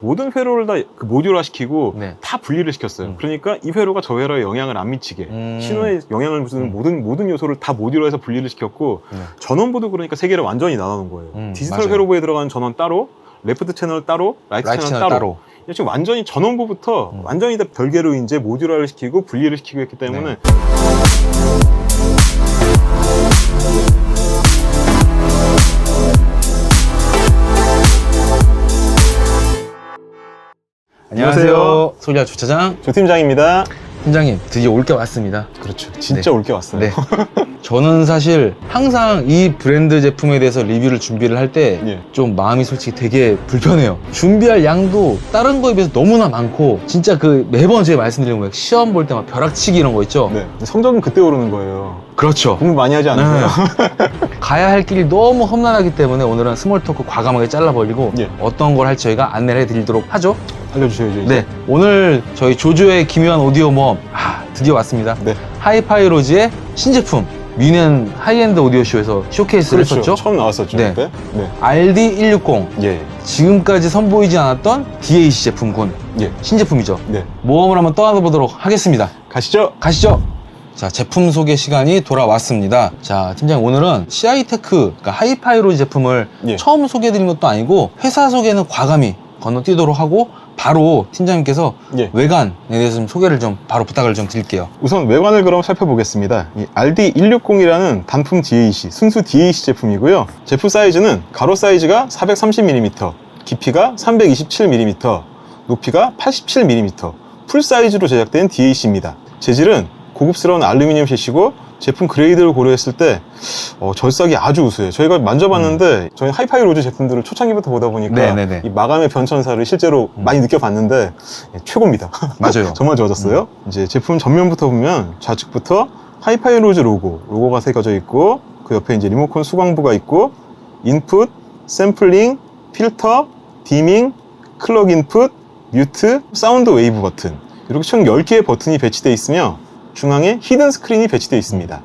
모든 회로를 다 그 모듈화 시키고 네. 다 분리를 시켰어요. 그러니까 이 회로가 저 회로에 영향을 안 미치게 신호에 영향을 주는 모든 요소를 다 모듈화해서 분리를 시켰고 네. 전원부도 그러니까 세 개를 완전히 나눠놓은 거예요. 디지털 맞아요. 회로부에 들어가는 전원 따로, 레프트 채널 따로, 라이트 채널 따로. 지금 완전히 전원부부터 완전히 다 별개로 이제 모듈화를 시키고 분리를 시키고 했기 때문에 안녕하세요. 소리아 주차장 조 팀장입니다. 팀장님, 드디어 올 게 왔습니다. 그렇죠. 진짜 네. 올 게 왔어요. 네. 저는 사실 항상 이 브랜드 제품에 대해서 리뷰를 준비를 할 때 좀 예. 마음이 솔직히 되게 불편해요. 준비할 양도 다른 거에 비해서 너무나 많고 진짜 그 매번 제가 말씀드리는 거예요. 시험 볼 때 막 벼락치기 이런 거 있죠? 네. 성적은 그때 오르는 거예요. 그렇죠. 공부 많이 하지 않으세요? 가야 할 길이 너무 험난하기 때문에 오늘은 스몰 토크 과감하게 잘라버리고 예. 어떤 걸 할지 저희가 안내를 해드리도록 하죠. 알려주셔야죠. 이제. 네, 오늘 저희 조조의 기묘한 오디오 모험 드디어 왔습니다. 네. 하이파이로즈의 신제품 뮤넨 하이엔드 오디오쇼에서 쇼케이스를 그렇죠. 했었죠. 처음 나왔었죠. 네. 그때. 네. RD160 예. 지금까지 선보이지 않았던 DAC 제품군 예. 신제품이죠. 네. 모험을 한번 떠나보도록 하겠습니다. 가시죠. 가시죠. 자, 제품 소개 시간이 돌아왔습니다. 자, 팀장님, 오늘은 CI테크, 그러니까 하이파이로즈 제품을 예. 처음 소개해드린 것도 아니고 회사 소개는 과감히 건너뛰도록 하고 바로 팀장님께서 예. 외관에 대해서 좀 소개를 좀 바로 부탁을 좀 드릴게요. 우선 외관을 그럼 살펴보겠습니다. 이 RD160이라는 단품 DAC, 순수 DAC 제품이고요. 제품 사이즈는 가로 사이즈가 430mm, 깊이가 327mm, 높이가 87mm, 풀 사이즈로 제작된 DAC입니다. 재질은 고급스러운 알루미늄 셰시고 제품 그레이드를 고려했을 때 절삭이 아주 우수해요. 저희가 만져봤는데 저희 하이파이로즈 제품들을 초창기부터 보다 보니까 네네네. 이 마감의 변천사를 실제로 많이 느껴봤는데 최고입니다. 맞아요. 정말 좋아졌어요. 이제 제품 전면부터 보면 좌측부터 하이파이로즈 로고가 새겨져 있고 그 옆에 이제 리모컨 수광부가 있고 인풋, 샘플링, 필터, 디밍, 클럭 인풋, 뮤트, 사운드 웨이브 버튼 이렇게 총 10개의 버튼이 배치되어 있으며 중앙에 히든 스크린이 배치되어 있습니다.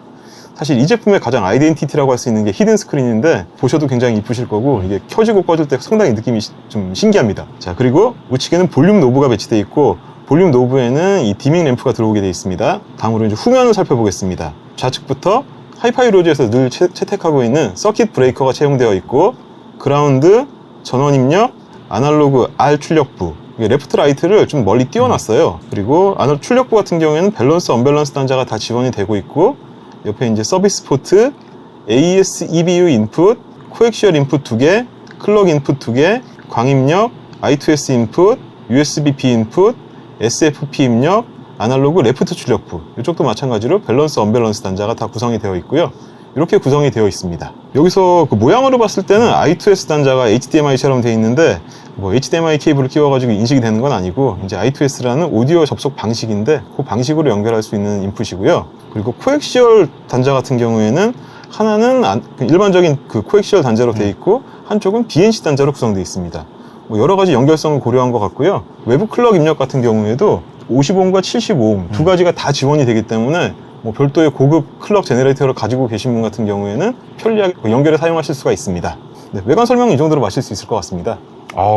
사실 이 제품의 가장 아이덴티티라고 할 수 있는 게 히든 스크린인데 보셔도 굉장히 이쁘실 거고 이게 켜지고 꺼질 때 상당히 느낌이 좀 신기합니다. 자, 그리고 우측에는 볼륨 노브가 배치되어 있고 볼륨 노브에는 이 디밍 램프가 들어오게 되어 있습니다. 다음으로 이제 후면을 살펴보겠습니다. 좌측부터 하이파이로즈에서 늘 채택하고 있는 서킷 브레이커가 채용되어 있고 그라운드, 전원 입력, 아날로그 R 출력부 레프트 라이트를 좀 멀리 띄워놨어요. 그리고 출력부 같은 경우에는 밸런스, 언밸런스 단자가 다 지원이 되고 있고 옆에 이제 서비스 포트, AES EBU 인풋, 코엑시얼 인풋 2개, 클럭 인풋 2개, 광입력, I2S 인풋, USB-B 인풋, SFP 입력, 아날로그 레프트 출력부 이쪽도 마찬가지로 밸런스, 언밸런스 단자가 다 구성이 되어 있고요. 이렇게 구성이 되어 있습니다. 여기서 그 모양으로 봤을 때는 I2S 단자가 HDMI처럼 되어 있는데 뭐 HDMI 케이블을 끼워가지고 인식이 되는 건 아니고 이제 I2S라는 오디오 접속 방식인데 그 방식으로 연결할 수 있는 인풋이고요. 그리고 코엑시얼 단자 같은 경우에는 하나는 일반적인 그 코엑시얼 단자로 되어 있고 한쪽은 BNC 단자로 구성되어 있습니다. 뭐 여러 가지 연결성을 고려한 것 같고요. 외부 클럭 입력 같은 경우에도 50ohm과 75ohm 두 가지가 다 지원이 되기 때문에 뭐 별도의 고급 클럭 제너레이터를 가지고 계신 분 같은 경우에는 편리하게 연결해 사용하실 수가 있습니다. 네, 외관 설명은 이 정도로 마실 수 있을 것 같습니다.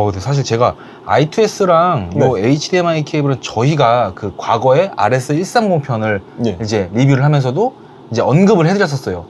근데 사실 제가 I2S랑 네. 요 HDMI 케이블은 저희가 그 과거에 RS130 편을 예. 이제 리뷰를 하면서도 이제 언급을 해드렸었어요.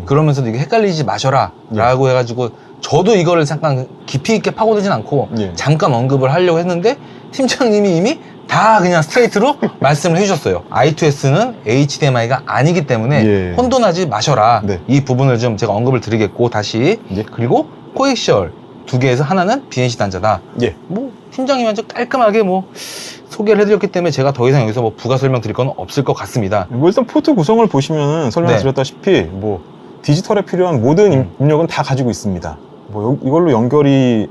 그러면서도 이게 헷갈리지 마셔라 라고 해가지고 저도 이거를 잠깐 깊이 있게 파고들진 않고 예. 잠깐 언급을 하려고 했는데 팀장님이 이미 다 그냥 스트레이트로 말씀을 해주셨어요. I2S는 HDMI가 아니기 때문에 예. 혼돈하지 마셔라. 네. 이 부분을 좀 제가 언급을 드리겠고 다시 예. 그리고 코엑시얼 2개에서 하나는 BNC 단자다. 예. 뭐 팀장님이 아주 깔끔하게 뭐 소개를 해드렸기 때문에 제가 더 이상 여기서 뭐 부가 설명 드릴 건 없을 것 같습니다. 뭐 일단 포트 구성을 보시면 설명드렸다시피 뭐 디지털에 필요한 모든 입력은 다 가지고 있습니다. 뭐 이걸로 연결이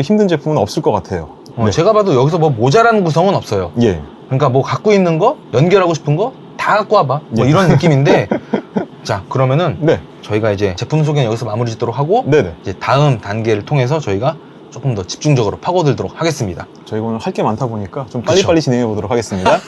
힘든 제품은 없을 것 같아요. 네. 제가 봐도 여기서 뭐 모자란 구성은 없어요. 예. 그러니까 뭐 갖고 있는 거 연결하고 싶은 거 다 갖고 와봐 뭐 예. 이런 느낌인데 자, 그러면은 네. 저희가 이제 제품 소개는 여기서 마무리 짓도록 하고 네네. 이제 다음 단계를 통해서 저희가 조금 더 집중적으로 파고들도록 하겠습니다. 저희가 오늘 할 게 많다 보니까 좀 그쵸. 빨리빨리 진행해 보도록 하겠습니다.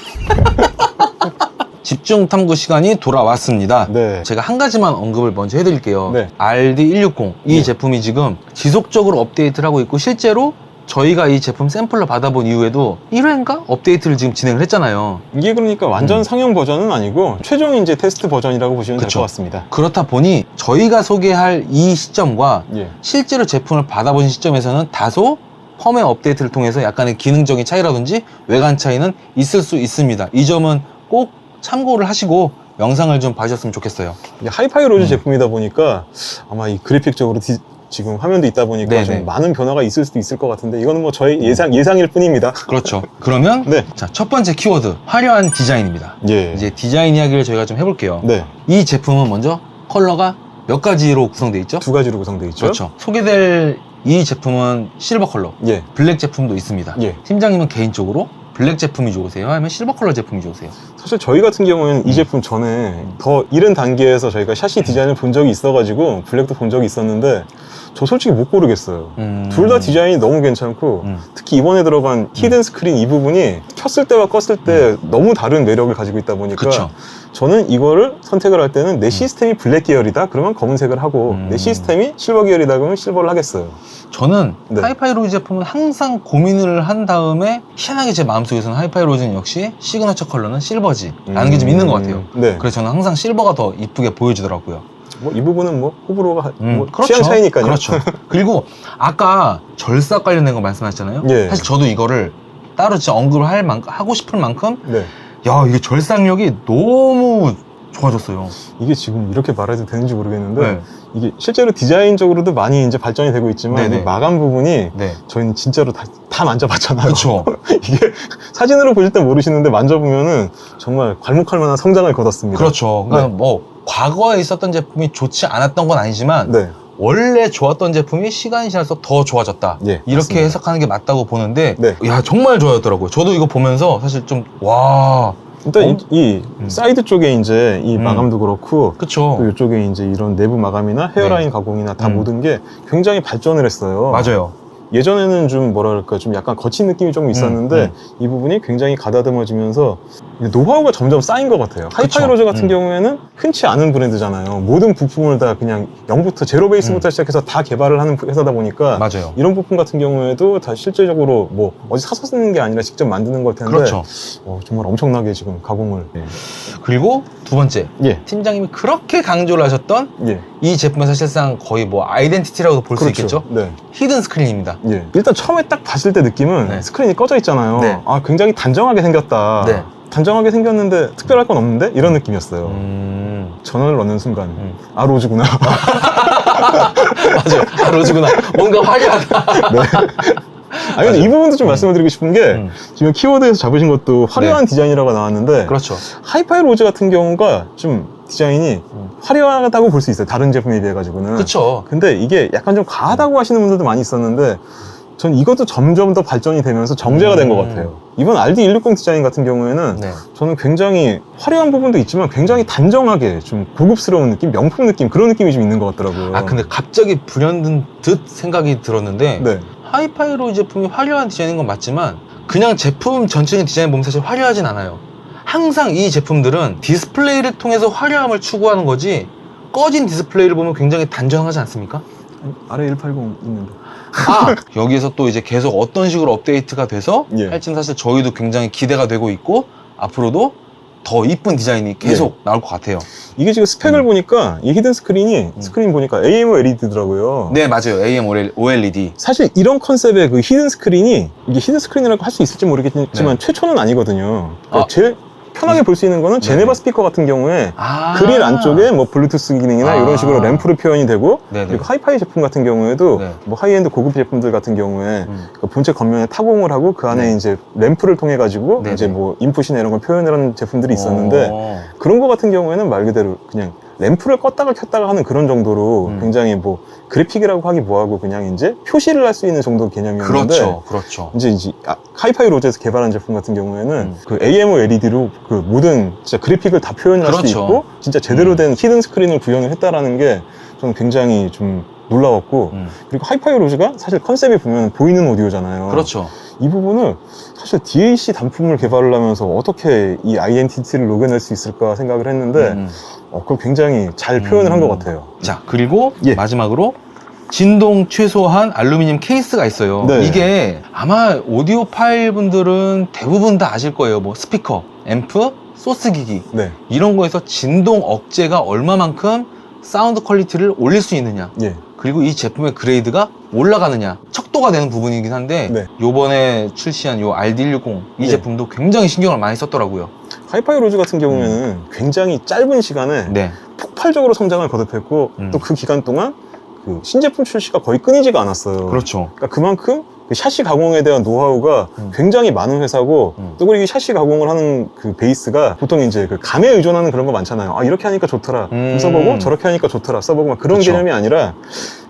집중 탐구 시간이 돌아왔습니다. 네. 제가 한 가지만 언급을 먼저 해드릴게요. 네. RD160 이 네. 제품이 지금 지속적으로 업데이트를 하고 있고 실제로 저희가 이 제품 샘플로 받아본 이후에도 1회인가 업데이트를 지금 진행을 했잖아요. 이게 그러니까 완전 상용 버전은 아니고 최종 이제 테스트 버전이라고 보시면 될 것 그쵸. 같습니다. 그렇다 보니 저희가 소개할 이 시점과 예. 실제로 제품을 받아본 시점에서는 다소 펌웨어 업데이트를 통해서 약간의 기능적인 차이라든지 외관 차이는 있을 수 있습니다. 이 점은 꼭 참고를 하시고 영상을 좀 봐주셨으면 좋겠어요. 이게 하이파이 로즈 제품이다 보니까 아마 이 그래픽적으로 지금 화면도 있다 보니까 네네. 좀 많은 변화가 있을 수도 있을 것 같은데 이거는 뭐 저희 예상일 뿐입니다. 그렇죠. 그러면 네. 자, 첫 번째 키워드 화려한 디자인입니다. 예. 이제 디자인 이야기를 저희가 좀 해볼게요. 네. 이 제품은 먼저 컬러가 몇 가지로 구성되어 있죠? 두 가지로 구성되어 있죠. 그렇죠. 소개될 이 제품은 실버 컬러, 예. 블랙 제품도 있습니다. 예. 팀장님은 개인적으로 블랙 제품이 좋으세요? 아니면 실버 컬러 제품이 좋으세요? 사실 저희 같은 경우에는 이 제품 전에 더 이른 단계에서 저희가 샤시 디자인을 본 적이 있어가지고 블랙도 본 적이 있었는데 저 솔직히 못 고르겠어요. 둘 다 디자인이 너무 괜찮고 특히 이번에 들어간 히든 스크린 이 부분이 켰을 때와 껐을 때 너무 다른 매력을 가지고 있다 보니까 그쵸. 저는 이거를 선택을 할 때는 내 시스템이 블랙 계열이다 그러면 검은색을 하고 내 시스템이 실버 계열이다 그러면 실버를 하겠어요. 저는 네. 하이파이 로즈 제품은 항상 고민을 한 다음에 희한하게 제 마음속에서는 하이파이 로즈는 역시 시그너처 컬러는 실버지 라는 게 좀 있는 것 같아요. 네. 그래서 저는 항상 실버가 더 이쁘게 보여지더라고요. 뭐 이 부분은 뭐 호불호가 뭐 그렇죠. 취향 차이니까요. 그렇죠. 그리고 아까 절삭 관련된 거 말씀하셨잖아요. 예. 사실 저도 이거를 따로 진짜 언급을 하고 싶을 만큼 네. 야, 이게 절삭력이 너무 좋아졌어요. 이게 지금 이렇게 말해도 되는지 모르겠는데 네. 이게 실제로 디자인적으로도 많이 이제 발전이 되고 있지만 네네. 이 마감 부분이 네. 저희는 진짜로 다 만져봤잖아요. 그쵸. 이게 사진으로 보실 때 모르시는데 만져보면은 정말 괄목할 만한 성장을 거뒀습니다. 그렇죠. 그러니까 네. 뭐 과거에 있었던 제품이 좋지 않았던 건 아니지만 네. 원래 좋았던 제품이 시간이 지날수록 더 좋아졌다. 예, 이렇게 맞습니다. 해석하는 게 맞다고 보는데 네. 야, 정말 좋아졌더라고요. 저도 이거 보면서 사실 좀 와, 일단 이 사이드 쪽에 이제 이 마감도 그렇고 그쵸. 또 이쪽에 이제 이런 내부 마감이나 헤어라인 네. 가공이나 다 모든 게 굉장히 발전을 했어요. 맞아요. 예전에는 좀 뭐랄까 좀 약간 거친 느낌이 조금 있었는데 이 부분이 굉장히 가다듬어지면서 노하우가 점점 쌓인 것 같아요. 하이파이 로즈 같은 경우에는 흔치 않은 브랜드잖아요. 모든 부품을 다 그냥 0부터 제로 베이스부터 시작해서 다 개발을 하는 회사다 보니까 맞아요. 이런 부품 같은 경우에도 다 실제적으로 뭐 어디 사서 쓰는 게 아니라 직접 만드는 걸 텐데 그렇죠. 정말 엄청나게 지금 가공을 그리고 두 번째, 예. 팀장님이 그렇게 강조를 하셨던 예. 이 제품은 사실상 거의 뭐 아이덴티티라고도 볼 수 그렇죠. 있겠죠. 네. 히든 스크린입니다. 예. 일단 처음에 딱 봤을 때 느낌은 네. 스크린이 꺼져 있잖아요. 네. 아, 굉장히 단정하게 생겼다. 네. 단정하게 생겼는데 특별할 건 없는데? 이런 느낌이었어요. 전원을 넣는 순간 아, 로즈구나. 맞아요. 아, 로즈구나. 뭔가 화려하다. 네. 아니, 근데 이 부분도 좀 말씀을 드리고 싶은 게 지금 키워드에서 잡으신 것도 화려한 디자인이라고 나왔는데 그렇죠. 하이파이 로즈 같은 경우가 좀 디자인이 화려하다고 볼 수 있어요. 다른 제품에 비해 가지고는. 그렇죠. 근데 이게 약간 좀 과하다고 하시는 분들도 많이 있었는데 전 이것도 점점 더 발전이 되면서 정제가 된 것 같아요. 이번 RD160 디자인 같은 경우에는 네. 저는 굉장히 화려한 부분도 있지만 굉장히 단정하게 좀 고급스러운 느낌, 명품 느낌 그런 느낌이 좀 있는 것 같더라고요. 아, 근데 갑자기 불현듯 생각이 들었는데 네. 하이파이 로즈 제품이 화려한 디자인인 건 맞지만 그냥 제품 전체적인 디자인 보면 사실 화려하진 않아요. 항상 이 제품들은 디스플레이를 통해서 화려함을 추구하는 거지 꺼진 디스플레이를 보면 굉장히 단정하지 않습니까? 아래 180 있는데. 아, 여기에서 또 이제 계속 어떤 식으로 업데이트가 돼서 예. 할지는 사실 저희도 굉장히 기대가 되고 있고 앞으로도 더 이쁜 디자인이 계속 나올 것 같아요. 이게 지금 스펙을 보니까 이 히든 스크린이 스크린 보니까 AMOLED더라고요. 네, 맞아요. AM OLED. 사실 이런 컨셉의 그 히든 스크린이 이게 히든 스크린이라고 할 수 있을지 모르겠지만 최초는 아니거든요. 그러니까 제일 편하게 볼 수 있는 거는 제네바 스피커 같은 경우에 그릴 안쪽에 뭐 블루투스 기능이나 이런 식으로 램프로 표현이 되고 네네. 그리고 하이파이 제품 같은 경우에도 네. 뭐 하이엔드 고급 제품들 같은 경우에 그 본체 겉면에 타공을 하고 그 안에 이제 램프를 통해 가지고 네네. 이제 뭐 인풋이나 이런 걸 표현을 하는 제품들이 있었는데 그런 거 같은 경우에는 말 그대로 그냥 램프를 껐다가 켰다가 하는 그런 정도로 굉장히 뭐 그래픽이라고 하기 뭐하고 그냥 이제 표시를 할 수 있는 정도 개념이었는데 그렇죠, 그렇죠. 이제 하이파이 로즈에서 개발한 제품 같은 경우에는 그 AMOLED로 그 모든 진짜 그래픽을 다 표현할 수 그렇죠. 있고 진짜 제대로 된 히든 스크린을 구현을 했다라는 게 저는 굉장히 좀 놀라웠고 그리고 하이파이 로즈가 사실 컨셉이 보면 보이는 오디오잖아요. 그렇죠. 이 부분을 사실 DAC 단품을 개발을 하면서 어떻게 이 아이덴티티를 녹여낼 수 있을까 생각을 했는데 그걸 굉장히 잘 표현을 한 것 같아요. 자, 그리고 예. 마지막으로 진동 최소한 알루미늄 케이스가 있어요. 네. 이게 아마 오디오 파일 분들은 대부분 다 아실 거예요. 뭐 스피커, 앰프, 소스 기기 네. 이런 거에서 진동 억제가 얼마만큼 사운드 퀄리티를 올릴 수 있느냐, 예. 그리고 이 제품의 그레이드가 올라가느냐 척도가 되는 부분이긴 한데 네. 요번에 출시한 요 RD160 이 네. 제품도 굉장히 신경을 많이 썼더라고요. 하이파이 로즈 같은 경우에는 굉장히 짧은 시간에 네. 폭발적으로 성장을 거듭했고 또 그 기간 동안 그 신제품 출시가 거의 끊이지가 않았어요. 그렇죠. 그러니까 그만큼 그 샤시 가공에 대한 노하우가 음. 굉장히 많은 회사고 또 그리고 이 샤시 가공을 하는 그 베이스가 보통 이제 그 감에 의존하는 그런 거 많잖아요. 아 이렇게 하니까 좋더라 써보고 저렇게 하니까 좋더라 써보고 막 그런 그쵸. 개념이 아니라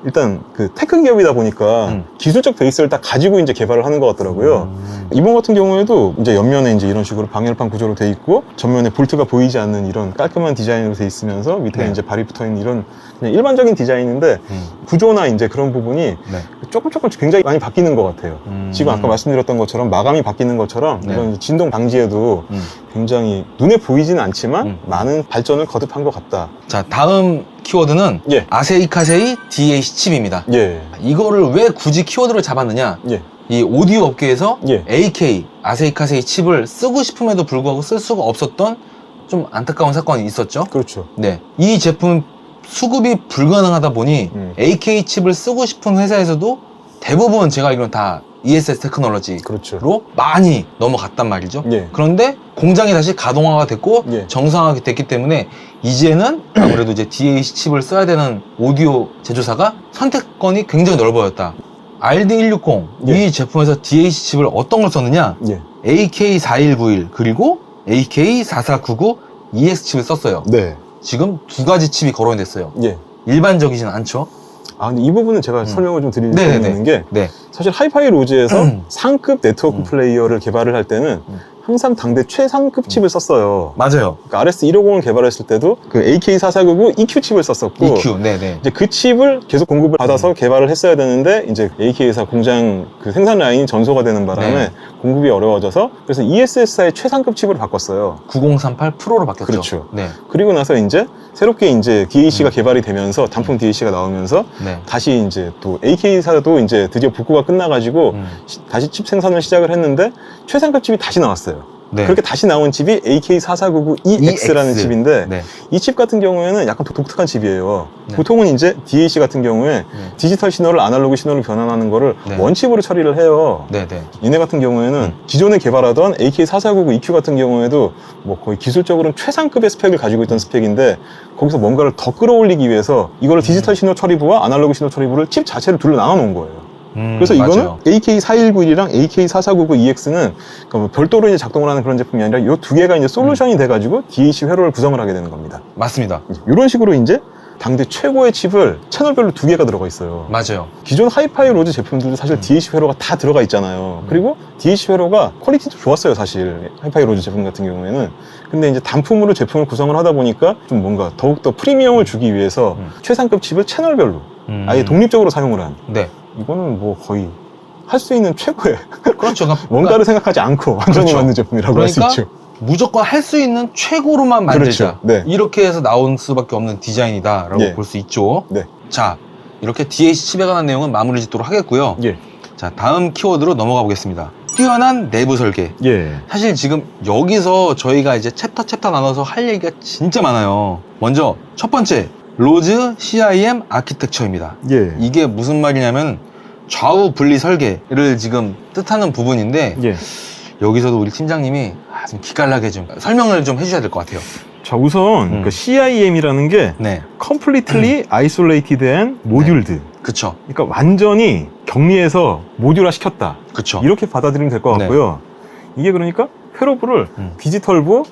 일단 그 테크 기업이다 보니까 기술적 베이스를 딱 가지고 이제 개발을 하는 것 같더라고요. 이번 같은 경우에도 이제 옆면에 이제 이런 식으로 방열판 구조로 돼 있고 전면에 볼트가 보이지 않는 이런 깔끔한 디자인으로 돼 있으면서 밑에 네. 이제 발이 붙어 있는 이런 그냥 일반적인 디자인인데 구조나 이제 그런 부분이 네. 조금 굉장히 많이 바뀌는 것 같아요. 지금 아까 말씀드렸던 것처럼 마감이 바뀌는 것처럼 네. 이런 진동 방지에도 굉장히 눈에 보이지는 않지만 많은 발전을 거듭한 것 같다. 자, 다음 키워드는 예. 아세이 카세이 DAC 칩입니다. 예. 이거를 왜 굳이 키워드를 잡았느냐? 예. 이 오디오 업계에서 예. AK, 아세이 카세이 칩을 쓰고 싶음에도 불구하고 쓸 수가 없었던 좀 안타까운 사건이 있었죠. 그렇죠. 네. 이 제품은 수급이 불가능하다 보니 AK 칩을 쓰고 싶은 회사에서도 대부분 제가 알기로는 다 ESS 테크놀로지로 그렇죠. 많이 넘어갔단 말이죠. 예. 그런데 공장이 다시 가동화가 됐고 예. 정상화가 됐기 때문에 이제는 아무래도 이제 DAC 칩을 써야 되는 오디오 제조사가 선택권이 굉장히 넓어졌다. RD160 예. 이 제품에서 DAC 칩을 어떤 걸 썼느냐? 예. AK4191 그리고 AK4499 EX 칩을 썼어요. 네. 지금 두 가지 칩이 거론이 됐어요. 예. 일반적이진 않죠. 아, 근데 이 부분은 제가 설명을 좀 드릴 수 네네네. 있는 게 네. 사실 하이파이 로즈에서 상급 네트워크 플레이어를 개발을 할 때는 항상 당대 최상급 칩을 썼어요. 맞아요. 그러니까 RS150을 개발했을 때도 그 AK4499 EQ 칩을 썼었고 EQ, 네네. 이제 그 칩을 계속 공급을 받아서 개발을 했어야 되는데 이제 AK사 공장 그 생산 라인이 전소가 되는 바람에 네. 공급이 어려워져서 그래서 ESS의 최상급 칩으로 바꿨어요. 9038 프로로 바뀌었죠. 그렇죠. 네. 그리고 나서 이제 새롭게 이제 DAC가 개발이 되면서 단품 DAC가 나오면서 네. 다시 이제 또 AK사도 이제 드디어 복구가 끝나가지고 다시 칩 생산을 시작을 했는데 최상급 칩이 다시 나왔어요. 네. 그렇게 다시 나온 칩이 AK4499EX라는 EX. 칩인데 네. 이 칩 같은 경우에는 약간 독특한 칩이에요. 네. 보통은 이제 DAC 같은 경우에 디지털 신호를 아날로그 신호로 변환하는 거를 네. 원칩으로 처리를 해요. 네네. 얘네 같은 경우에는 기존에 개발하던 AK4499 EQ 같은 경우에도 뭐 거의 기술적으로는 최상급의 스펙을 가지고 있던 스펙인데 거기서 뭔가를 더 끌어올리기 위해서 이거를 디지털 신호 처리부와 아날로그 신호 처리부를 칩 자체를 둘로 나눠 놓은 거예요. 그래서 이거는 맞아요. AK4191이랑 AK4499EX는 그러니까 뭐 별도로 이제 작동을 하는 그런 제품이 아니라 이 두 개가 이제 솔루션이 돼가지고 DAC 회로를 구성을 하게 되는 겁니다. 맞습니다. 이런 식으로 이제 당대 최고의 칩을 채널별로 두 개가 들어가 있어요. 맞아요. 기존 하이파이 로즈 제품들도 사실 DAC 회로가 다 들어가 있잖아요. 그리고 DAC 회로가 퀄리티도 좋았어요, 사실. 하이파이 로즈 제품 같은 경우에는. 근데 이제 단품으로 제품을 구성을 하다 보니까 좀 뭔가 더욱더 프리미엄을 주기 위해서 최상급 칩을 채널별로 아예 독립적으로 사용을 한. 네. 이거는 뭐 거의 할 수 있는 최고의 그렇죠. 그러니까 뭔가를 생각하지 않고 완전히 그렇죠. 만든 제품이라고 할 수 그러니까 있죠. 무조건 할 수 있는 최고로만 만들자. 그렇죠. 네. 이렇게 해서 나온 수밖에 없는 디자인이다라고 예. 볼 수 있죠. 네. 자, 이렇게 DAC 칩에 관한 내용은 마무리 짓도록 하겠고요. 예. 자, 다음 키워드로 넘어가 보겠습니다. 뛰어난 내부 설계. 예. 사실 지금 여기서 저희가 이제 챕터 나눠서 할 얘기가 진짜 많아요. 먼저 첫 번째, 로즈 CIM 아키텍처입니다. 예. 이게 무슨 말이냐면 좌우 분리 설계를 지금 뜻하는 부분인데 예. 여기서도 우리 팀장님이 좀 기깔나게 좀 설명을 좀 해주셔야 될 것 같아요. 자, 우선 그 CIM이라는 게 네, Completely Isolated and Moduled. 그쵸, 그러니까 완전히 격리해서 모듈화 시켰다. 그쵸. 이렇게 받아들이면 될 것 네. 같고요. 이게 그러니까 회로부를 디지털부,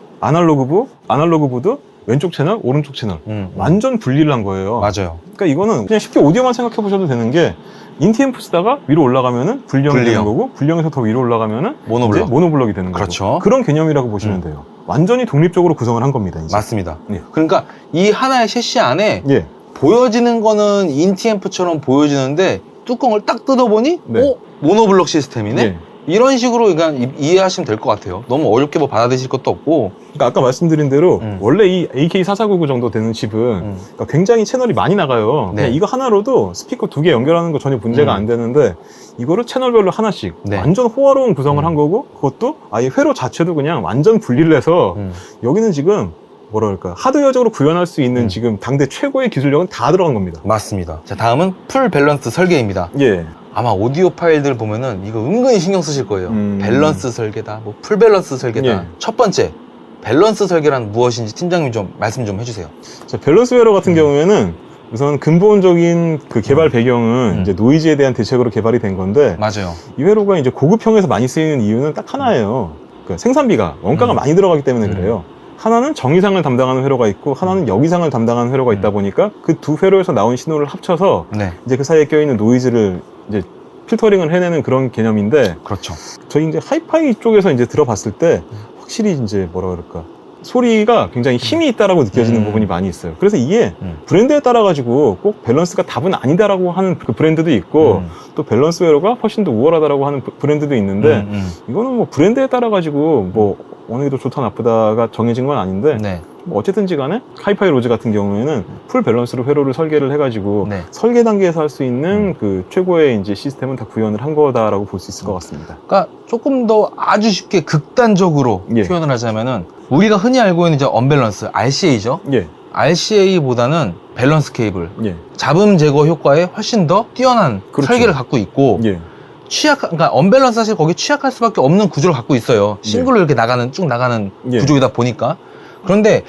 아날로그부드, 왼쪽 채널, 오른쪽 채널 완전 분리를 한 거예요. 맞아요. 그러니까 이거는 그냥 쉽게 오디오만 생각해 보셔도 되는 게 인티엠프 쓰다가 위로 올라가면은 불령이 되는 불령. 거고 불령에서 더 위로 올라가면은 모노블럭. 이제 모노블럭이 되는 그렇죠. 거고 그런 개념이라고 보시면 돼요. 완전히 독립적으로 구성을 한 겁니다. 이제. 맞습니다. 예. 그러니까 이 하나의 셰시 안에 예. 보여지는 거는 인티앰프처럼 보여지는데 뚜껑을 딱 뜯어보니 네. 모노블럭 시스템이네? 예. 이런 식으로 그냥 이해하시면 될 것 같아요. 너무 어렵게 뭐 받아들이실 것도 없고. 그러니까 아까 말씀드린 대로 음. 원래 이 AK4499 정도 되는 칩은 그러니까 굉장히 채널이 많이 나가요. 네. 그냥 이거 하나로도 스피커 2개 연결하는 거 전혀 문제가 안 되는데 이거를 채널별로 하나씩 네. 완전 호화로운 구성을 한 거고 그것도 아예 회로 자체도 그냥 완전 분리를 해서 여기는 지금 뭐라 그럴까 하드웨어적으로 구현할 수 있는 지금 당대 최고의 기술력은 다 들어간 겁니다. 맞습니다. 자, 다음은 풀 밸런스 설계입니다. 예. 아마 오디오 파일들 보면은 이거 은근히 신경 쓰실 거예요. 밸런스 설계다, 뭐 풀 밸런스 설계다. 예. 첫 번째, 밸런스 설계란 무엇인지 팀장님 좀 말씀 좀 해주세요. 자, 밸런스웨어 같은 경우에는 우선 근본적인 그 개발 배경은 이제 노이즈에 대한 대책으로 개발이 된 건데 맞아요. 이 회로가 이제 고급형에서 많이 쓰이는 이유는 딱 하나예요. 그러니까 생산비가 원가가 많이 들어가기 때문에 그래요. 하나는 정의상을 담당하는 회로가 있고 하나는 역이상을 담당하는 회로가 있다 보니까 그 두 회로에서 나온 신호를 합쳐서 네, 이제 그 사이에 껴있는 노이즈를 이제 필터링을 해내는 그런 개념인데 그렇죠. 저희 이제 하이파이 쪽에서 이제 들어봤을 때 확실히 이제 뭐라 그럴까 소리가 굉장히 힘이 있다라고 느껴지는 부분이 많이 있어요. 그래서 이게 브랜드에 따라 가지고 꼭 밸런스가 답은 아니다라고 하는 그 브랜드도 있고 또 밸런스 회로가 훨씬 더 우월하다라고 하는 브랜드도 있는데 이거는 뭐 브랜드에 따라 가지고 뭐 어느 게 더 좋다 나쁘다가 정해진 건 아닌데 네. 뭐 어쨌든지 간에 하이파이 로즈 같은 경우에는 풀 밸런스로 회로를 설계를 해가지고 네. 설계 단계에서 할 수 있는 그 최고의 이제 시스템은 다 구현을 한 거다라고 볼 수 있을 것 같습니다. 그러니까 조금 더 아주 쉽게 극단적으로 예. 표현을 하자면은 우리가 흔히 알고 있는 이제 언밸런스 RCA죠. 예, RCA보다는 밸런스 케이블, 예, 잡음 제거 효과에 훨씬 더 뛰어난 그렇죠. 설계를 갖고 있고 예, 그러니까 언밸런스 사실 거기 취약할 수밖에 없는 구조를 갖고 있어요. 싱글로 이렇게 쭉 나가는 예. 구조이다 보니까. 그런데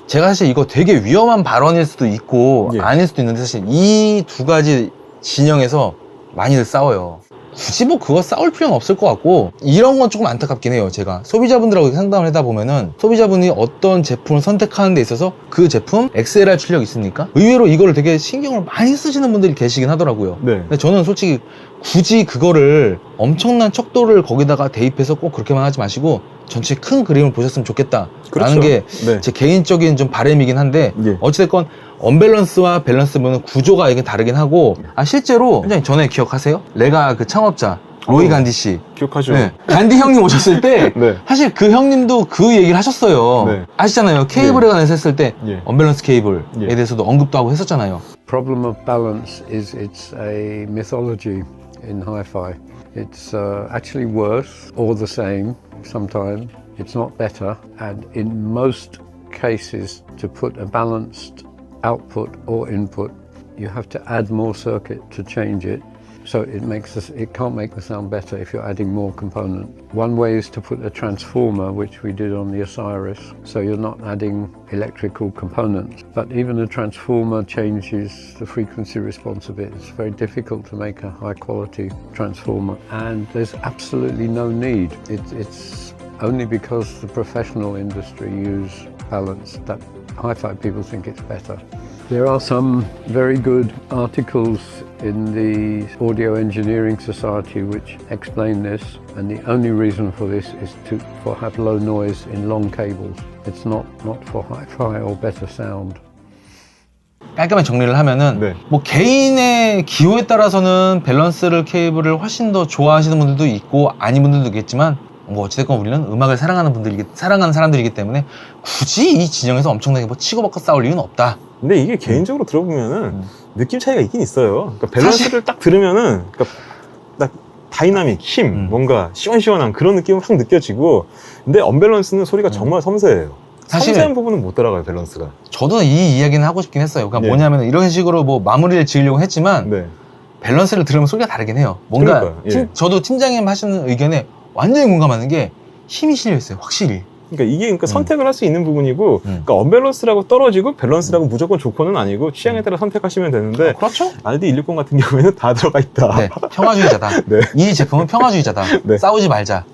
제가 사실 이거 되게 위험한 발언일 수도 있고 예. 아닐 수도 있는데 사실 이 두 가지 진영에서 많이들 싸워요. 굳이 뭐 그거 싸울 필요는 없을 것 같고 이런 건 조금 안타깝긴 해요. 제가 소비자분들하고 상담을 하다 보면은 소비자분이 어떤 제품을 선택하는 데 있어서 그 제품 XLR 출력 있습니까? 의외로 이거를 되게 신경을 많이 쓰시는 분들이 계시긴 하더라고요. 네. 근데 저는 솔직히 굳이 그거를 엄청난 척도를 거기다가 대입해서 꼭 그렇게만 하지 마시고 전체 큰 그림을 보셨으면 좋겠다 라는 그렇죠. 게 네. 제 개인적인 좀 바람이긴 한데 예. 어찌됐건 언밸런스와 밸런스 보면 구조가 이게 다르긴 하고 실제로 굉장히 전에 기억하세요? 레가 그 창업자 로이 간디 씨 기억하죠? 네. 간디 형님 오셨을 때 네. 사실 그 형님도 그 얘기를 하셨어요. 네. 아시잖아요. 케이블에 관해서 했을 때 예. 언밸런스 케이블에 예. 대해서도 언급도 하고 했었잖아요. Problem of balance is it's a mythology in hi-fi. It's actually worse or the same sometimes. It's not better, and in most cases to put a balanced output or input you have to add more circuit to change it. So it can't make the sound better if you're adding more component. One way is to put a transformer, which we did on the Osiris, so you're not adding electrical components. But even a transformer changes the frequency response a bit. It's very difficult to make a high quality transformer, and there's absolutely no need. It's only because the professional industry use balance that hi-fi people think it's better. There are some very good articles in the Audio Engineering Society which explain this, and the only reason for this is to have low noise in long cables. It's not for hi-fi or better sound. 깔끔하게 정리를 하면은 네. 뭐 개인의 기호에 따라서는 밸런스를 케이블을 훨씬 더 좋아하시는 분들도 있고 아닌 분들도 있겠지만 뭐 어찌됐건 우리는 음악을 사랑하는 사람들이기 때문에 굳이 이 진영에서 엄청나게 뭐 치고받고 싸울 이유는 없다. 근데 이게 개인적으로 들어보면은 느낌 차이가 있긴 있어요. 그러니까 밸런스를 딱 들으면은 그러니까 딱 다이나믹, 힘, 뭔가 시원시원한 그런 느낌은 확 느껴지고 근데 언밸런스는 소리가 정말 섬세해요. 사실- 섬세한 부분은 못 따라가요, 밸런스가. 저도 이 이야기는 하고 싶긴 했어요. 그러니까 네. 뭐냐면 이런 식으로 뭐 마무리를 지으려고 했지만 네. 밸런스를 들으면 소리가 다르긴 해요. 뭔가 그러니까요, 예. 저도 팀장님 하시는 의견에 완전히 공감하는 게 힘이 실려 있어요. 확실히. 그러니까 이게 선택을 할 수 있는 부분이고 그러니까 언밸런스라고 떨어지고 밸런스라고 무조건 좋고는 아니고 취향에 따라 선택하시면 되는데 그렇죠? RD160 같은 경우에는 다 들어가 있다. 네, 평화주의자다. 네. 이 제품은 평화주의자다. 네. 싸우지 말자.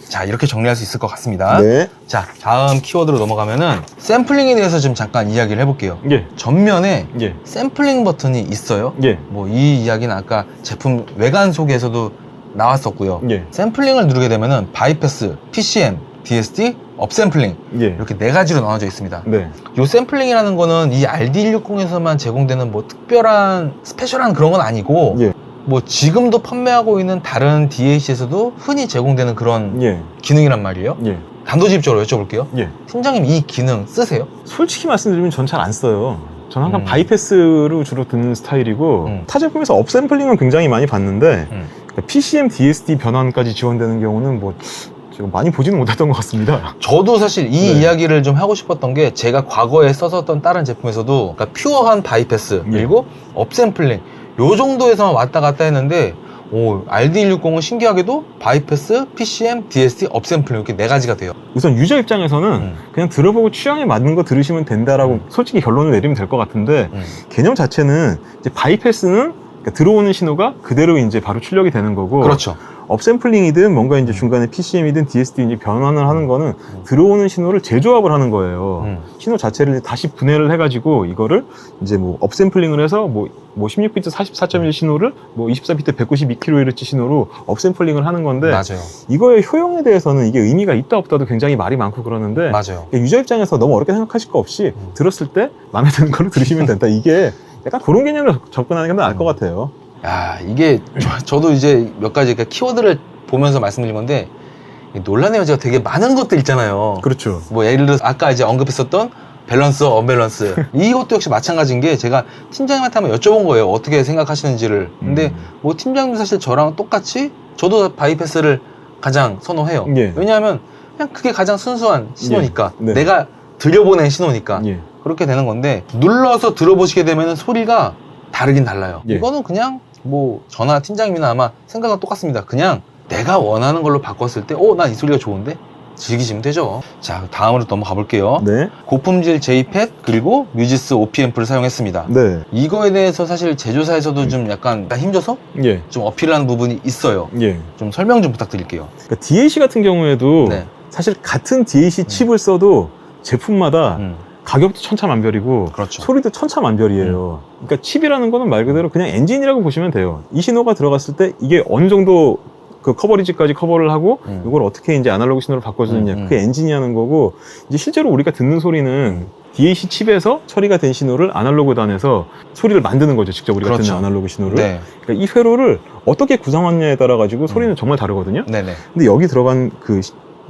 자, 이렇게 정리할 수 있을 것 같습니다. 네. 자, 다음 키워드로 넘어가면은 샘플링에 대해서 좀 잠깐 이야기를 해볼게요. 예. 전면에 예. 샘플링 버튼이 있어요. 예. 뭐 이 이야기는 아까 제품 외관 소개에서도 나왔었고요. 예. 샘플링을 누르게 되면은 바이패스, PCM, DSD, 업샘플링 예. 이렇게 네 가지로 나눠져 있습니다. 네. 요 샘플링이라는 거는 이 RD160에서만 제공되는 뭐 특별한 스페셜한 그런 건 아니고 예. 뭐 지금도 판매하고 있는 다른 DAC에서도 흔히 제공되는 그런 예. 기능이란 말이에요. 예. 단도직입적으로 여쭤볼게요. 예. 팀장님 이 기능 쓰세요? 솔직히 말씀드리면 전 잘 안 써요. 저는 항상 음. 바이패스로 주로 듣는 스타일이고 타 제품에서 업샘플링은 굉장히 많이 봤는데 그러니까 PCM DSD 변환까지 지원되는 경우는 뭐 지금 많이 보지는 못했던 것 같습니다. 저도 사실 이 네. 이야기를 좀 하고 싶었던 게 제가 과거에 썼었던 다른 제품에서도 그러니까 퓨어한 바이패스 그리고 업샘플링 요 정도에서만 왔다 갔다 했는데 RD160은 신기하게도 바이패스, PCM, DSD, 업샘플링 이렇게 4가지가 돼요. 우선 유저 입장에서는 그냥 들어보고 취향에 맞는 거 들으시면 된다라고 솔직히 결론을 내리면 될 것 같은데 개념 자체는 이제 바이패스는 그러니까 들어오는 신호가 그대로 이제 바로 출력이 되는 거고 그렇죠. 업샘플링이든 뭔가 이제 중간에 PCM이든 DSD 이제 변환을 하는 거는 들어오는 신호를 재조합을 하는 거예요. 신호 자체를 이제 다시 분해를 해가지고 이거를 이제 뭐 업샘플링을 해서 뭐 16비트 44.1 신호를 뭐 24비트 192kHz 신호로 업샘플링을 하는 건데 맞아요. 이거의 효용에 대해서는 이게 의미가 있다 없다도 굉장히 말이 많고 그러는데 맞아요. 유저 입장에서 너무 어렵게 생각하실 거 없이 들었을 때 마음에 드는 걸로 들으시면 된다. 이게 약간 그런 개념으로 접근하는 게 나을 것 같아요. 야, 이게 저도 이제 몇 가지 그러니까 키워드를 보면서 말씀드린 건데 논란의 여지가 되게 많은 것들 있잖아요. 그렇죠. 뭐 예를 들어서 아까 이제 언급했었던 밸런스, 언밸런스 이것도 역시 마찬가지인 게 제가 팀장님한테 한번 여쭤본 거예요. 어떻게 생각하시는지를. 근데 뭐 팀장님도 사실 저랑 똑같이 저도 바이패스를 가장 선호해요. 예. 왜냐하면 그냥 그게 가장 순수한 신호니까 예. 네. 내가 들려보낸 신호니까 예. 그렇게 되는 건데 눌러서 들어보시게 되면 소리가 다르긴 달라요. 예. 이거는 그냥 뭐 저나 팀장님이나 아마 생각은 똑같습니다. 그냥 내가 원하는 걸로 바꿨을 때 난 이 소리가 좋은데 즐기시면 되죠. 자, 다음으로 넘어가 볼게요. 네. 고품질 J-Pad 그리고 뮤지스 OP&F를 사용했습니다. 네. 이거에 대해서 사실 제조사에서도 좀 약간 힘줘서 예. 좀 어필하는 부분이 있어요. 예. 좀 설명 좀 부탁드릴게요. 그러니까 DAC 같은 경우에도 네. 사실 같은 DAC 칩을 써도 제품마다 가격도 천차만별이고 그렇죠. 소리도 천차만별이에요. 그러니까 칩이라는 거는 말 그대로 그냥 엔진이라고 보시면 돼요. 이 신호가 들어갔을 때 이게 어느 정도 그 커버리지까지 커버를 하고 이걸 어떻게 이제 아날로그 신호로 바꿔주느냐 그게 엔진이 하는 거고 이제 실제로 우리가 듣는 소리는 DAC 칩에서 처리가 된 신호를 아날로그 단에서 소리를 만드는 거죠. 직접 우리가 그렇죠. 듣는 아날로그 신호를. 네. 그러니까 이 회로를 어떻게 구성하느냐에 따라 가지고 소리는 정말 다르거든요. 네네. 근데 여기 들어간 그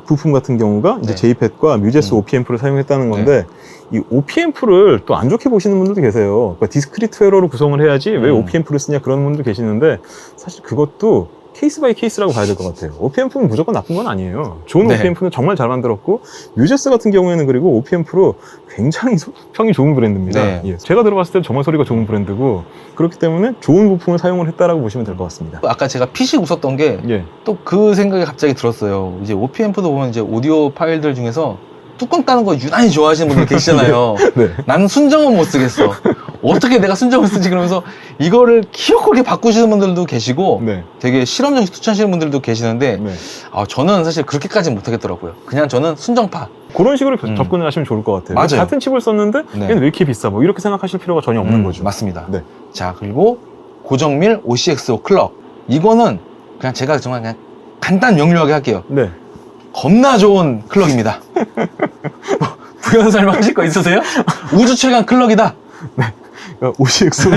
부품 같은 경우가 이제 네. J-Pad과 뮤제스 OP&F를 사용했다는 건데 이 OP&F를 또 안 좋게 보시는 분들도 계세요. 그러니까 디스크리트 회로로 구성을 해야지 왜 OP&F를 쓰냐 그런 분들도 계시는데 사실 그것도 케이스 바이 케이스라고 봐야 될 것 같아요. OP&F는 무조건 나쁜 건 아니에요. 좋은 네. OP&F는 정말 잘 만들었고 뮤제스 같은 경우에는 그리고 OP&F로 굉장히 평이 좋은 브랜드입니다. 네. 예. 제가 들어봤을 때 정말 소리가 좋은 브랜드고 그렇기 때문에 좋은 부품을 사용을 했다라고 보시면 될 것 같습니다. 아까 제가 피식 웃었던 게 예. 또 그 생각이 갑자기 들었어요. 이제 OP&F도 보면 이제 오디오 파일들 중에서 뚜껑 따는 거 유난히 좋아하시는 분들 계시잖아요. 네. 나는 순정은 못 쓰겠어. 어떻게 내가 순정을 쓰지? 그러면서 이거를 키워크게 바꾸시는 분들도 계시고 네. 되게 실험적 추천하시는 분들도 계시는데 네. 저는 사실 그렇게까지는 못하겠더라고요. 그냥 저는 순정파. 그런 식으로 접근을 하시면 좋을 것 같아요. 맞아요. 같은 칩을 썼는데 네. 얘는 왜 이렇게 비싸? 뭐 이렇게 생각하실 필요가 전혀 없는 거죠. 맞습니다. 네. 자, 그리고 고정밀 OCXO 클럭. 이거는 그냥 제가 정말 그냥 간단 명료하게 할게요. 네. 겁나 좋은 클럭입니다. 부연 설명하실 거 있으세요? 우주 최강 클럭이다. OCX.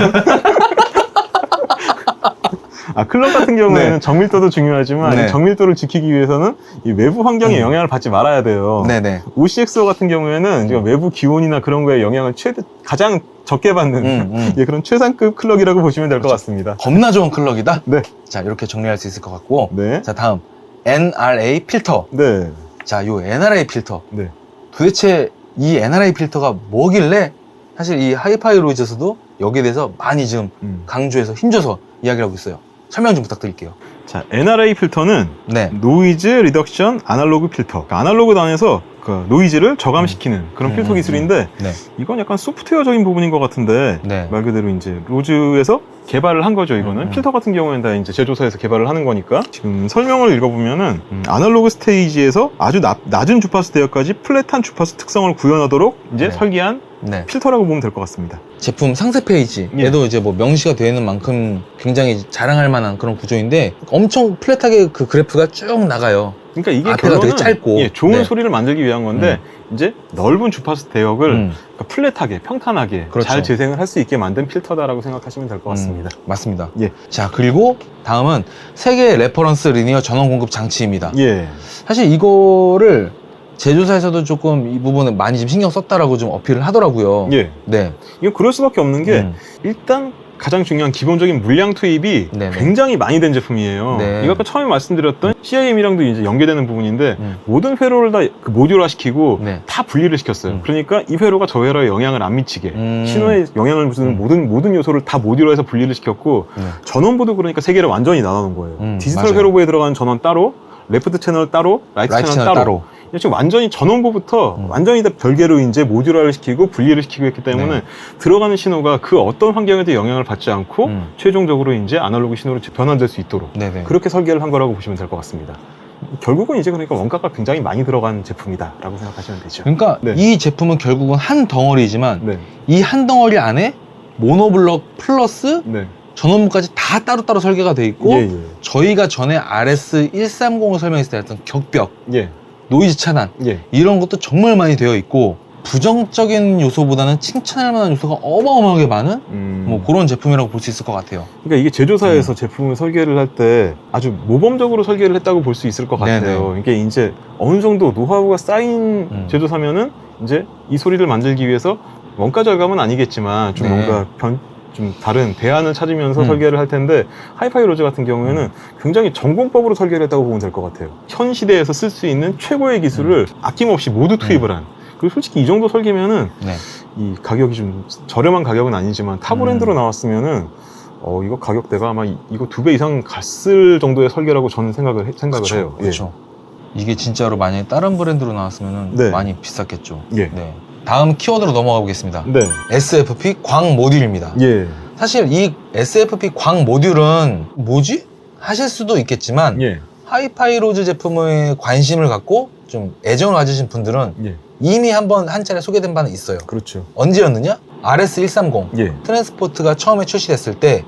클럭 같은 경우에는 네. 정밀도도 중요하지만 네. 이 정밀도를 지키기 위해서는 이 외부 환경에 영향을 받지 말아야 돼요. 네네. OCXO 같은 경우에는 지금 외부 기온이나 그런 거에 영향을 가장 적게 받는 예, 그런 최상급 클럭이라고 보시면 될 것 같습니다. 겁나 좋은 클럭이다. 네. 자, 이렇게 정리할 수 있을 것 같고. 네. 자, 다음 NRA 필터. 네. 자, 요 NRA 필터. 네. 도대체 이 NRA 필터가 뭐길래 사실 이 하이파이 로이즈에서도 여기에 대해서 많이 지금 강조해서 힘줘서 이야기를 하고 있어요. 설명 좀 부탁드릴게요. 자, NRA 필터는 네. 노이즈 리덕션 아날로그 필터. 그러니까 아날로그 단에서 그 노이즈를 저감시키는 그런 필터 기술인데 네. 이건 약간 소프트웨어적인 부분인 것 같은데 네. 말 그대로 이제 로즈에서 개발을 한 거죠. 이거는 필터 같은 경우에는 다 이제 제조사에서 개발을 하는 거니까 지금 설명을 읽어보면은 아날로그 스테이지에서 아주 낮은 주파수 대역까지 플랫한 주파수 특성을 구현하도록 이제 네. 설계한 네. 필터라고 보면 될 것 같습니다. 제품 상세 페이지에도 이제 뭐 명시가 되어 있는 만큼 굉장히 자랑할 만한 그런 구조인데 엄청 플랫하게 그 그래프가 쭉 나가요. 그러니까 이게 앞에가 되게 결론은 짧고. 예, 좋은 네. 소리를 만들기 위한 건데 이제 넓은 주파수 대역을 그러니까 플랫하게 평탄하게 그렇죠. 잘 재생을 할 수 있게 만든 필터다라고 생각하시면 될 것 같습니다. 맞습니다. 예. 자, 그리고 다음은 세계 레퍼런스 리니어 전원 공급 장치입니다. 예. 사실 이거를 제조사에서도 조금 이 부분을 많이 좀 신경 썼다라고 좀 어필을 하더라고요. 예. 네. 이거 그럴 수밖에 없는 게 일단 가장 중요한 기본적인 물량 투입이 네네. 굉장히 많이 된 제품이에요. 네. 이거 아까 처음에 말씀드렸던 CIM이랑도 이제 연계되는 부분인데 음. 모든 회로를 다 그 모듈화 시키고 네. 다 분리를 시켰어요. 그러니까 이 회로가 저 회로에 영향을 안 미치게 신호에 영향을 주는 모든 요소를 다 모듈화해서 분리를 시켰고 네. 전원부도 그러니까 세 개를 완전히 나눠놓은 거예요. 디지털 맞아요. 회로부에 들어가는 전원 따로, 레프트 채널 따로, 라이트 채널 따로. 지금 완전히 전원부부터 완전히 다 별개로 이제 모듈화를 시키고 분리를 시키고 했기 때문에 네. 들어가는 신호가 그 어떤 환경에도 영향을 받지 않고 최종적으로 이제 아날로그 신호로 변환될 수 있도록 네네. 그렇게 설계를 한 거라고 보시면 될 것 같습니다. 결국은 이제 그러니까 원가가 굉장히 많이 들어간 제품이다라고 생각하시면 되죠. 그러니까 네. 이 제품은 결국은 한 덩어리지만 네, 이 한 덩어리 안에 모노블럭 플러스 네, 전원부까지 다 따로따로 설계가 돼 있고 예, 저희가 전에 RS130을 설명했을 때 했던 격벽, 예, 노이즈 차단 예, 이런 것도 정말 많이 되어 있고 부정적인 요소보다는 칭찬할 만한 요소가 어마어마하게 많은 뭐 그런 제품이라고 볼 수 있을 것 같아요. 그러니까 이게 제조사에서 제품을 설계를 할 때 아주 모범적으로 설계를 했다고 볼 수 있을 것 같아요. 네네. 이게 이제 어느 정도 노하우가 쌓인 제조사면은 이제 이 소리를 만들기 위해서 원가 절감은 아니겠지만 좀 네. 뭔가 좀 다른 대안을 찾으면서 설계를 할 텐데 하이파이 로즈 같은 경우에는 굉장히 전공법으로 설계를 했다고 보면 될 것 같아요. 현 시대에서 쓸 수 있는 최고의 기술을 아낌없이 모두 투입을 한. 그리고 솔직히 이 정도 설계면은 네. 이 가격이 좀 저렴한 가격은 아니지만 타 브랜드로 나왔으면은 이거 가격대가 아마 이거 2배 이상 갔을 정도의 설계라고 저는 생각을 해요. 그렇죠. 이게 진짜로 만약에 다른 브랜드로 나왔으면 네. 많이 비쌌겠죠. 예. 네. 다음 키워드로 넘어가 보겠습니다. 네. SFP 광 모듈입니다. 예. 사실 이 SFP 광 모듈은 뭐지? 하실 수도 있겠지만 예. 하이파이 로즈 제품에 관심을 갖고 좀 애정을 가지신 분들은 예. 이미 한번 한 차례 소개된 바는 있어요. 그렇죠. 언제였느냐? RS130 예. 트랜스포트가 처음에 출시됐을 때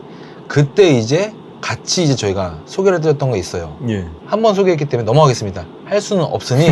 그때 이제 같이 이제 저희가 소개를 해드렸던 게 있어요. 예. 한번 소개했기 때문에 넘어가겠습니다. 할 수는 없으니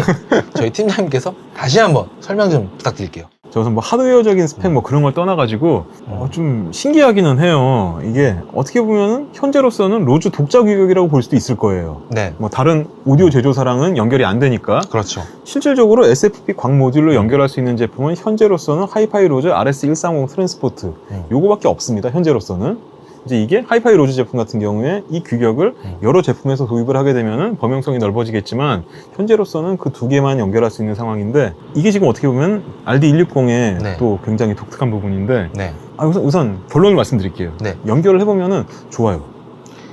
저희 팀장님께서 다시 한번 설명 좀 부탁드릴게요. 저 우선 뭐 하드웨어적인 스펙 뭐 그런 걸 떠나가지고 좀 신기하기는 해요. 이게 어떻게 보면은 현재로서는 로즈 독자 규격이라고 볼 수도 있을 거예요. 네. 뭐 다른 오디오 제조사랑은 연결이 안 되니까 그렇죠. 실질적으로 SFP 광 모듈로 연결할 수 있는 제품은 현재로서는 하이파이 로즈 RS130 트랜스포트 요거밖에 없습니다. 현재로서는. 이제 이게 하이파이 로즈 제품 같은 경우에 이 규격을 여러 제품에서 도입을 하게 되면은 범용성이 넓어지겠지만 현재로서는 그 두 개만 연결할 수 있는 상황인데 이게 지금 어떻게 보면 RD160의 네. 또 굉장히 독특한 부분인데 네. 우선 결론을 말씀드릴게요. 네. 연결을 해보면은 좋아요.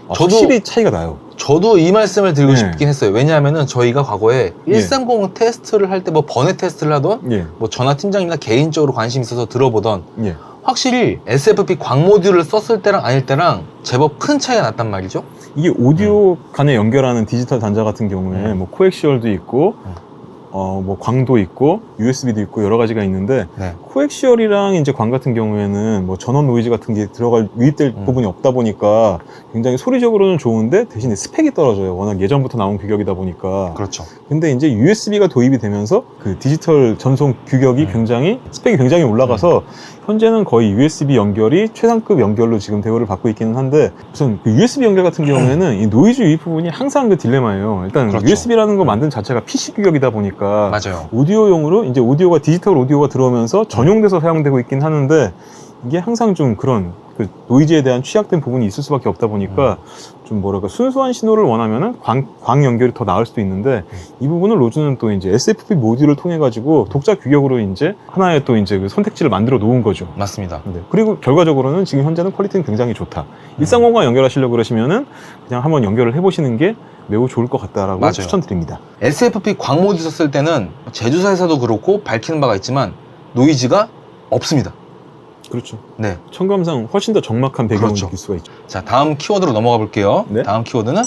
저도- 확실히 차이가 나요. 저도 이 말씀을 드리고 네. 싶긴 했어요. 왜냐하면은 저희가 과거에 130 테스트를 할 때 뭐 번외 테스트를 하던 예, 뭐 전화 팀장님이나 개인적으로 관심 있어서 들어보던 예. 확실히 SFP 광 모듈을 썼을 때랑 아닐 때랑 제법 큰 차이가 났단 말이죠. 이게 오디오 간에 연결하는 디지털 단자 같은 경우에 뭐 코엑시얼도 있고 뭐 광도 있고 USB도 있고 여러 가지가 있는데 네. 코엑시얼이랑 이제 광 같은 경우에는 뭐 전원 노이즈 같은 게 유입될 부분이 없다 보니까 굉장히 소리적으로는 좋은데 대신에 스펙이 떨어져요. 워낙 예전부터 나온 규격이다 보니까. 그렇죠. 근데 이제 USB가 도입이 되면서 그 디지털 전송 규격이 굉장히 스펙이 굉장히 올라가서 현재는 거의 USB 연결이 최상급 연결로 지금 대우를 받고 있기는 한데 우선 그 USB 연결 같은 경우에는 이 노이즈 유입 부분이 항상 그 딜레마예요. 일단 그렇죠. USB라는 거 만든 자체가 PC 규격이다 보니까 맞아요. 오디오용으로 이제 오디오가 디지털 오디오가 들어오면서 전용돼서 사용되고 있긴 하는데 이게 항상 좀 그런 그 노이즈에 대한 취약된 부분이 있을 수밖에 없다 보니까 좀 뭐랄까 순수한 신호를 원하면은 광 연결이 더 나을 수도 있는데 이 부분을 로즈는 또 이제 SFP 모듈을 통해 가지고 독자 규격으로 이제 하나의 또 이제 그 선택지를 만들어 놓은 거죠. 맞습니다. 네. 그리고 결과적으로는 지금 현재는 퀄리티는 굉장히 좋다. 130과 연결하시려고 그러시면은 그냥 한번 연결을 해보시는 게 매우 좋을 것 같다라고 맞아요. 추천드립니다. SFP 광 모듈 썼을 때는 제조사에서도 그렇고 밝히는 바가 있지만 노이즈가 없습니다. 그렇죠. 네. 청감상 훨씬 더 정막한 배경을 그렇죠. 느낄 수가 있죠. 자, 다음 키워드로 넘어가 볼게요. 네. 다음 키워드는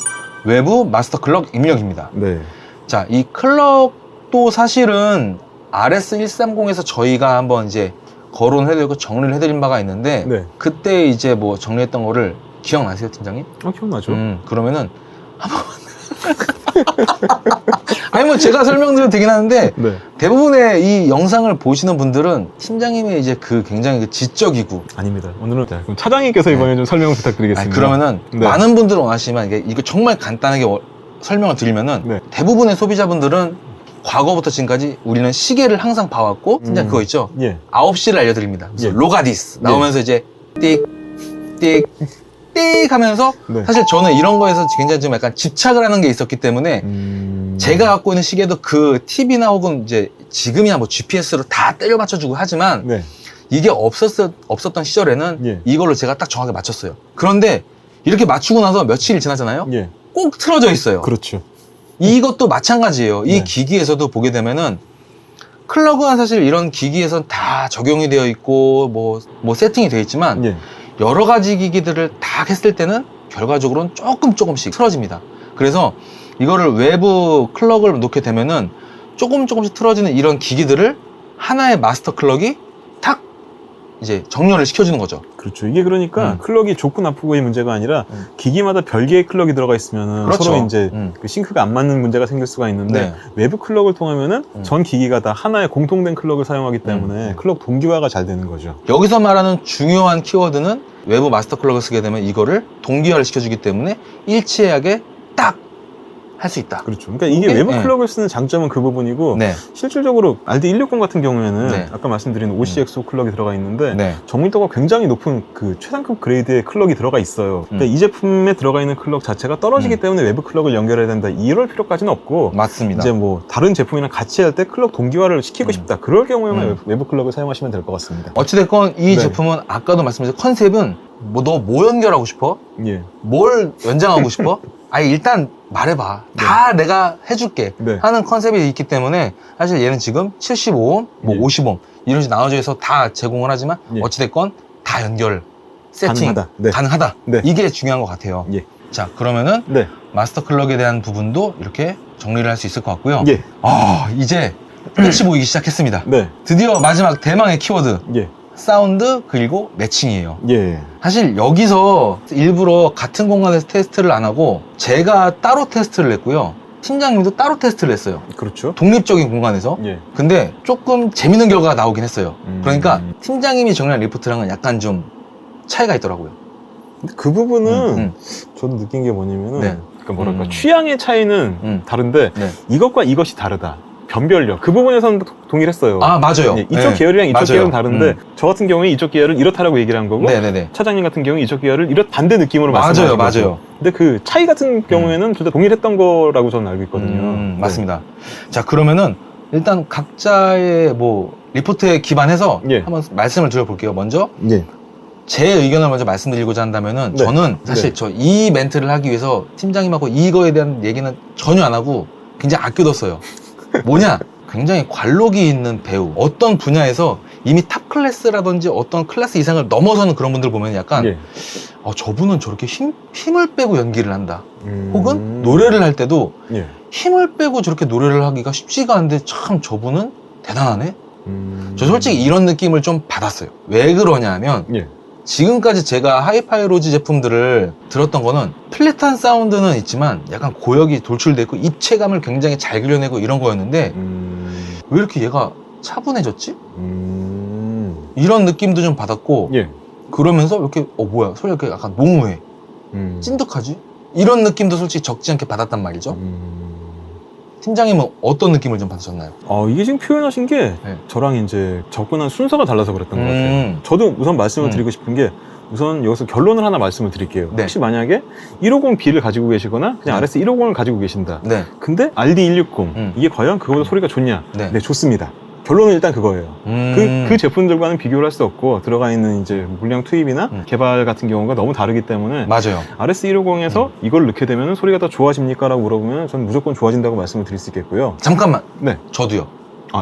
외부 마스터 클럭 입력입니다. 네. 자, 이 클럭도 사실은 RS130에서 저희가 한번 이제 거론해드리고 정리를 해드린 바가 있는데 네. 그때 이제 뭐 정리했던 거를 기억나세요, 팀장님? 기억나죠? 그러면은 제가 설명드려도 되긴 하는데 네. 대부분의 이 영상을 보시는 분들은 팀장님의 이제 그 굉장히 그 지적이고 아닙니다. 오늘은 그럼 차장님께서 이번에 좀 설명 부탁드리겠습니다. 그러면은 네. 많은 분들은 원하시지만 이거 정말 간단하게 설명을 드리면은 네. 대부분의 소비자분들은 과거부터 지금까지 우리는 시계를 항상 봐왔고 진짜 그거 있죠. 예. 9시를 알려드립니다. 그래서 예. 로가디스 나오면서 이제 띡 하면서 네. 사실 저는 이런 거에서 굉장히 좀 약간 집착을 하는 게 있었기 때문에 제가 갖고 있는 시계도 그 TV나 혹은 이제 지금이야 뭐 GPS로 다 때려 맞춰주고 하지만 네. 이게 없었던 시절에는 예. 이걸로 제가 딱 정확하게 맞췄어요. 그런데 이렇게 맞추고 나서 며칠이 지나잖아요. 예. 꼭 틀어져 있어요. 그렇죠. 이것도 마찬가지예요. 이 네. 기기에서도 보게 되면은 클럭은 사실 이런 기기에선 다 적용이 되어 있고 뭐 세팅이 되어 있지만 예. 여러 가지 기기들을 다 했을 때는 결과적으로는 조금씩 틀어집니다. 그래서 이거를 외부 클럭을 놓게 되면은 조금씩 틀어지는 이런 기기들을 하나의 마스터 클럭이 탁 이제 정렬을 시켜주는 거죠. 그렇죠. 이게 그러니까 클럭이 좋고 나쁘고의 문제가 아니라 기기마다 별개의 클럭이 들어가 있으면 그렇죠. 서로 이제 그 싱크가 안 맞는 문제가 생길 수가 있는데 네. 외부 클럭을 통하면은 전 기기가 다 하나의 공통된 클럭을 사용하기 때문에 클럭 동기화가 잘 되는 거죠. 여기서 말하는 중요한 키워드는 외부 마스터 클럭을 쓰게 되면 이거를 동기화를 시켜주기 때문에 일치하게 딱 할 수 있다. 그렇죠. 그러니까 이게 외부 네. 클럭을 쓰는 장점은 그 부분이고 네. 실질적으로 RD160 같은 경우에는 네. 아까 말씀드린 OCXO 클럭이 들어가 있는데 네. 정밀도가 굉장히 높은 그 최상급 그레이드의 클럭이 들어가 있어요. 근데 이 제품에 들어가 있는 클럭 자체가 떨어지기 때문에 외부 클럭을 연결해야 된다. 이럴 필요까지는 없고 맞습니다. 이제 뭐 다른 제품이랑 같이 할 때 클럭 동기화를 시키고 싶다. 그럴 경우에만 외부 클럭을 사용하시면 될 것 같습니다. 어찌됐건 이 네. 제품은 아까도 말씀드린 컨셉은 너 뭐 연결하고 싶어? 예. 뭘 연장하고 싶어? 아니 일단 말해봐. 다 내가 해줄게 네. 하는 컨셉이 있기 때문에 사실 얘는 지금 75옴, 뭐 예. 50옴 이런 식으로 나눠져 있어서 다 제공을 하지만 예. 어찌됐건 다 연결, 세팅 가능하다. 네. 가능하다. 네. 이게 중요한 것 같아요. 예. 자 그러면은 네. 마스터 클럭에 대한 부분도 이렇게 정리를 할 수 있을 것 같고요. 예. 이제 끝이 보이기 시작했습니다. 네. 드디어 마지막 대망의 키워드 예. 사운드 그리고 매칭이에요. 예. 사실 여기서 일부러 같은 공간에서 테스트를 안 하고 제가 따로 테스트를 했고요. 팀장님도 따로 테스트를 했어요. 그렇죠. 독립적인 공간에서. 예. 근데 조금 재밌는 결과가 나오긴 했어요. 음. 그러니까 팀장님이 정리한 리포트랑은 약간 좀 차이가 있더라고요. 근데 그 부분은 음. 저도 느낀 게 뭐냐면은 네. 그러니까 뭐랄까 음. 취향의 차이는 다른데 네. 이것과 이것이 다르다. 변별력 그 부분에서는 동일했어요. 아 맞아요. 예, 이쪽 네. 계열이랑 이쪽 맞아요. 계열은 다른데 저 같은 경우에 이쪽 계열은 이렇다라고 얘기를 한 거고 네네네. 차장님 같은 경우에 이쪽 계열을 이렇 반대 느낌으로 말씀하신 거죠. 맞아요. 근데 그 차이 같은 경우에는 둘 다 동일했던 거라고 저는 알고 있거든요. 네. 맞습니다. 자 그러면은 일단 각자의 뭐 리포트에 기반해서 예. 한번 말씀을 드려볼게요. 먼저 예. 제 의견을 먼저 말씀드리고자 한다면은 네. 저는 사실 네. 저 이 멘트를 하기 위해서 팀장님하고 이거에 대한 얘기는 전혀 안 하고 굉장히 아껴뒀어요. 뭐냐? 굉장히 관록이 있는 배우, 어떤 분야에서 이미 탑 클래스라든지 어떤 클래스 이상을 넘어서는 그런 분들 보면 약간 예. 저분은 저렇게 힘을 빼고 연기를 한다. 혹은 노래를 할 때도 예. 힘을 빼고 저렇게 노래를 하기가 쉽지가 않은데 참 저분은 대단하네. 저 솔직히 이런 느낌을 좀 받았어요. 왜 그러냐 하면 예. 지금까지 제가 하이파이로즈 제품들을 들었던 거는 플랫한 사운드는 있지만 약간 고역이 돌출돼 있고 입체감을 굉장히 잘 그려내고 이런 거였는데 왜 이렇게 얘가 차분해졌지? 이런 느낌도 좀 받았고 예. 그러면서 이렇게 뭐야 소리가 이렇게 약간 농후해 찐득하지? 이런 느낌도 솔직히 적지 않게 받았단 말이죠. 팀장님은 어떤 느낌을 좀 받으셨나요? 이게 지금 표현하신 게 네. 저랑 이제 접근한 순서가 달라서 그랬던 것 같아요. 저도 우선 말씀을 드리고 싶은 게 우선 여기서 결론을 하나 말씀을 드릴게요. 네. 혹시 만약에 150B를 가지고 계시거나 그냥 네. RS150을 가지고 계신다. 네. 근데 RD160 이게 과연 그거보다 소리가 좋냐? 네. 네, 좋습니다. 결론은 일단 그거예요. 그 제품들과는 비교를 할 수 없고 들어가 있는 이제 물량 투입이나 개발 같은 경우가 너무 다르기 때문에 맞아요. RS150에서 이걸 넣게 되면 소리가 더 좋아집니까? 라고 물어보면 저는 무조건 좋아진다고 말씀을 드릴 수 있겠고요. 잠깐만. 네. 저도요.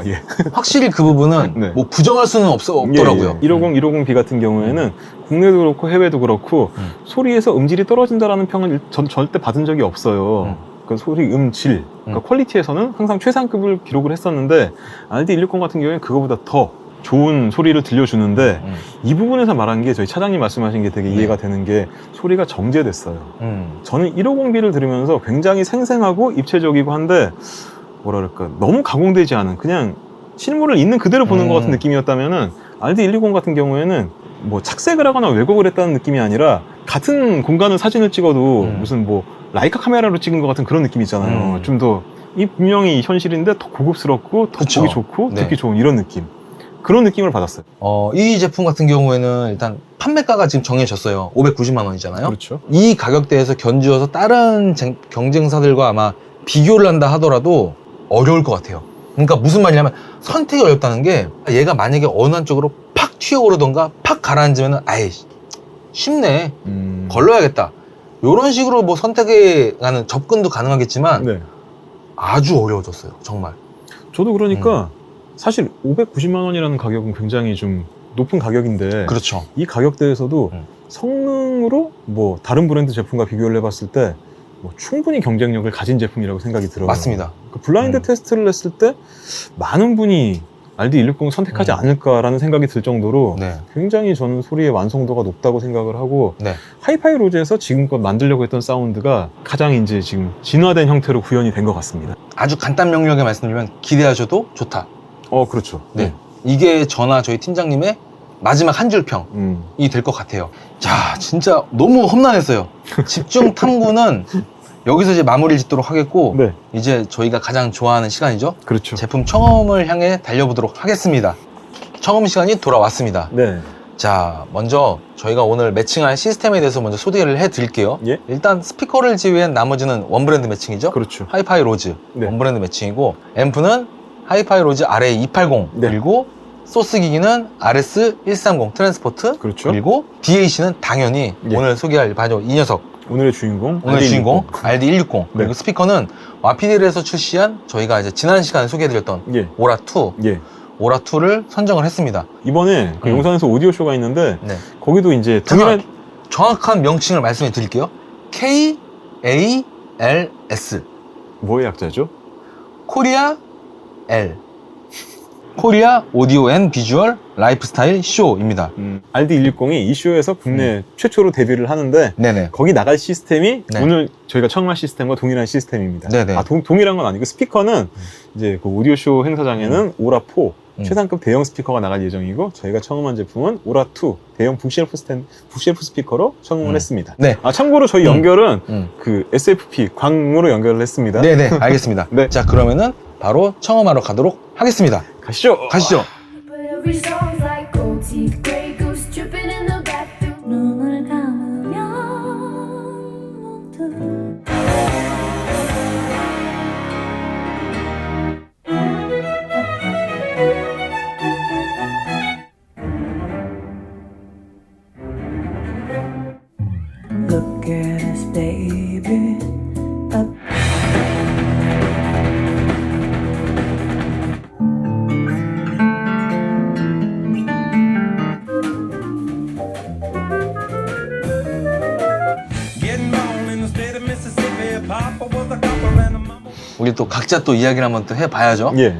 예. 확실히 그 부분은 네. 뭐 부정할 수는 없더라고요. 150, 150B 같은 경우에는 국내도 그렇고 해외도 그렇고 소리에서 음질이 떨어진다라는 평은 전 절대 받은 적이 없어요. 그 소리 음질, 그러니까 퀄리티에서는 항상 최상급을 기록을 했었는데 RD160 같은 경우에는 그거보다 더 좋은 소리를 들려주는데 이 부분에서 말한 게 저희 차장님 말씀하신 게 되게 이해가 되는 게 소리가 정제됐어요. 저는 150B를 들으면서 굉장히 생생하고 입체적이고 한데 뭐라 그럴까 너무 가공되지 않은 그냥 실물을 있는 그대로 보는 것 같은 느낌이었다면은 RD120 같은 경우에는 뭐 착색을 하거나 왜곡을 했다는 느낌이 아니라 같은 공간을 사진을 찍어도 무슨 뭐 라이카 카메라로 찍은 것 같은 그런 느낌이 있잖아요. 좀 더 이 분명히 현실인데 더 고급스럽고 더 그쵸. 보기 좋고 네. 듣기 좋은 이런 느낌. 그런 느낌을 받았어요. 이 제품 같은 경우에는 일단 판매가가 지금 정해졌어요. 590만 원이잖아요. 그렇죠. 이 가격대에서 견주어서 다른 경쟁사들과 아마 비교를 한다 하더라도 어려울 것 같아요. 그러니까 무슨 말이냐면 선택이 어렵다는 게 얘가 만약에 어느 한쪽으로 팍 튀어오르던가 팍 가라앉으면 아예 쉽네. 걸러야겠다. 이런 식으로 뭐 선택에 가는 접근도 가능하겠지만 네. 아주 어려워졌어요. 정말. 저도 그러니까 사실 590만 원이라는 가격은 굉장히 좀 높은 가격인데 그렇죠. 이 가격대에서도 성능으로 뭐 다른 브랜드 제품과 비교를 해봤을 때 뭐 충분히 경쟁력을 가진 제품이라고 생각이 들어요. 맞습니다. 그 블라인드 테스트를 했을 때 많은 분이 RD160을 선택하지 않을까라는 생각이 들 정도로 네. 굉장히 저는 소리의 완성도가 높다고 생각을 하고 네. 하이파이 로즈에서 지금껏 만들려고 했던 사운드가 가장 이제 지금 진화된 형태로 구현이 된 것 같습니다. 아주 간단 명료하게 말씀드리면 기대하셔도 좋다. 그렇죠. 네. 이게 저나 저희 팀장님의 마지막 한 줄 평이 될 것 같아요. 자, 진짜 너무 험난했어요. 집중 탐구는 여기서 이제 마무리를 짓도록 하겠고, 네. 이제 저희가 가장 좋아하는 시간이죠. 그렇죠. 제품 청음을 향해 달려보도록 하겠습니다. 청음 시간이 돌아왔습니다. 네. 자, 먼저 저희가 오늘 매칭할 시스템에 대해서 먼저 소개를 해드릴게요. 예. 일단 스피커를 제외한 나머지는 원브랜드 매칭이죠. 그렇죠. 하이파이 로즈 네. 원브랜드 매칭이고, 앰프는 하이파이 로즈 RA280 네. 그리고 소스 기기는 RS130 트랜스포트, 그렇죠. 그리고 DAC는 당연히 예. 오늘 소개할 바로 이 녀석, 오늘의 주인공. 오늘 주인공 RD160. 그리고 네. 스피커는 와피딜에서 출시한 저희가 이제 지난 시간에 소개해드렸던 예. 오라2, 예. 오라2를 선정을 했습니다. 이번에 그 용산에서 오디오 쇼가 있는데 네. 거기도 이제 잠깐 동일한 정확한 명칭을 말씀해 드릴게요. KALS 뭐의 약자죠? 코리아 L 코리아 오디오 앤 비주얼 라이프스타일 쇼입니다. RD160이 이 쇼에서 국내 최초로 데뷔를 하는데 네네. 거기 나갈 시스템이 네. 오늘 저희가 처음 할 시스템과 동일한 시스템입니다. 네네. 동일한 건 아니고 스피커는 이제 그 오디오 쇼 행사장에는 오라4 최상급 대형 스피커가 나갈 예정이고 저희가 처음한 제품은 오라2 대형 북쉘프 스피커로 처음을 했습니다. 네. 참고로 저희 연결은 음. 그 SFP 광으로 연결을 했습니다. 네네. 알겠습니다. 네. 자, 그러면은 바로 청음하러 가도록 하겠습니다. 가시죠. 가시죠. But every song's like gold teeth, gray goose dripping in the bathroom. 눈을 감으면 모두 Look at us, baby. Up. Getting born in the state of Mississippi, Papa was a copper and a mama. 우리 또 각자 또 이야기를 한번 또 해봐야죠. 예.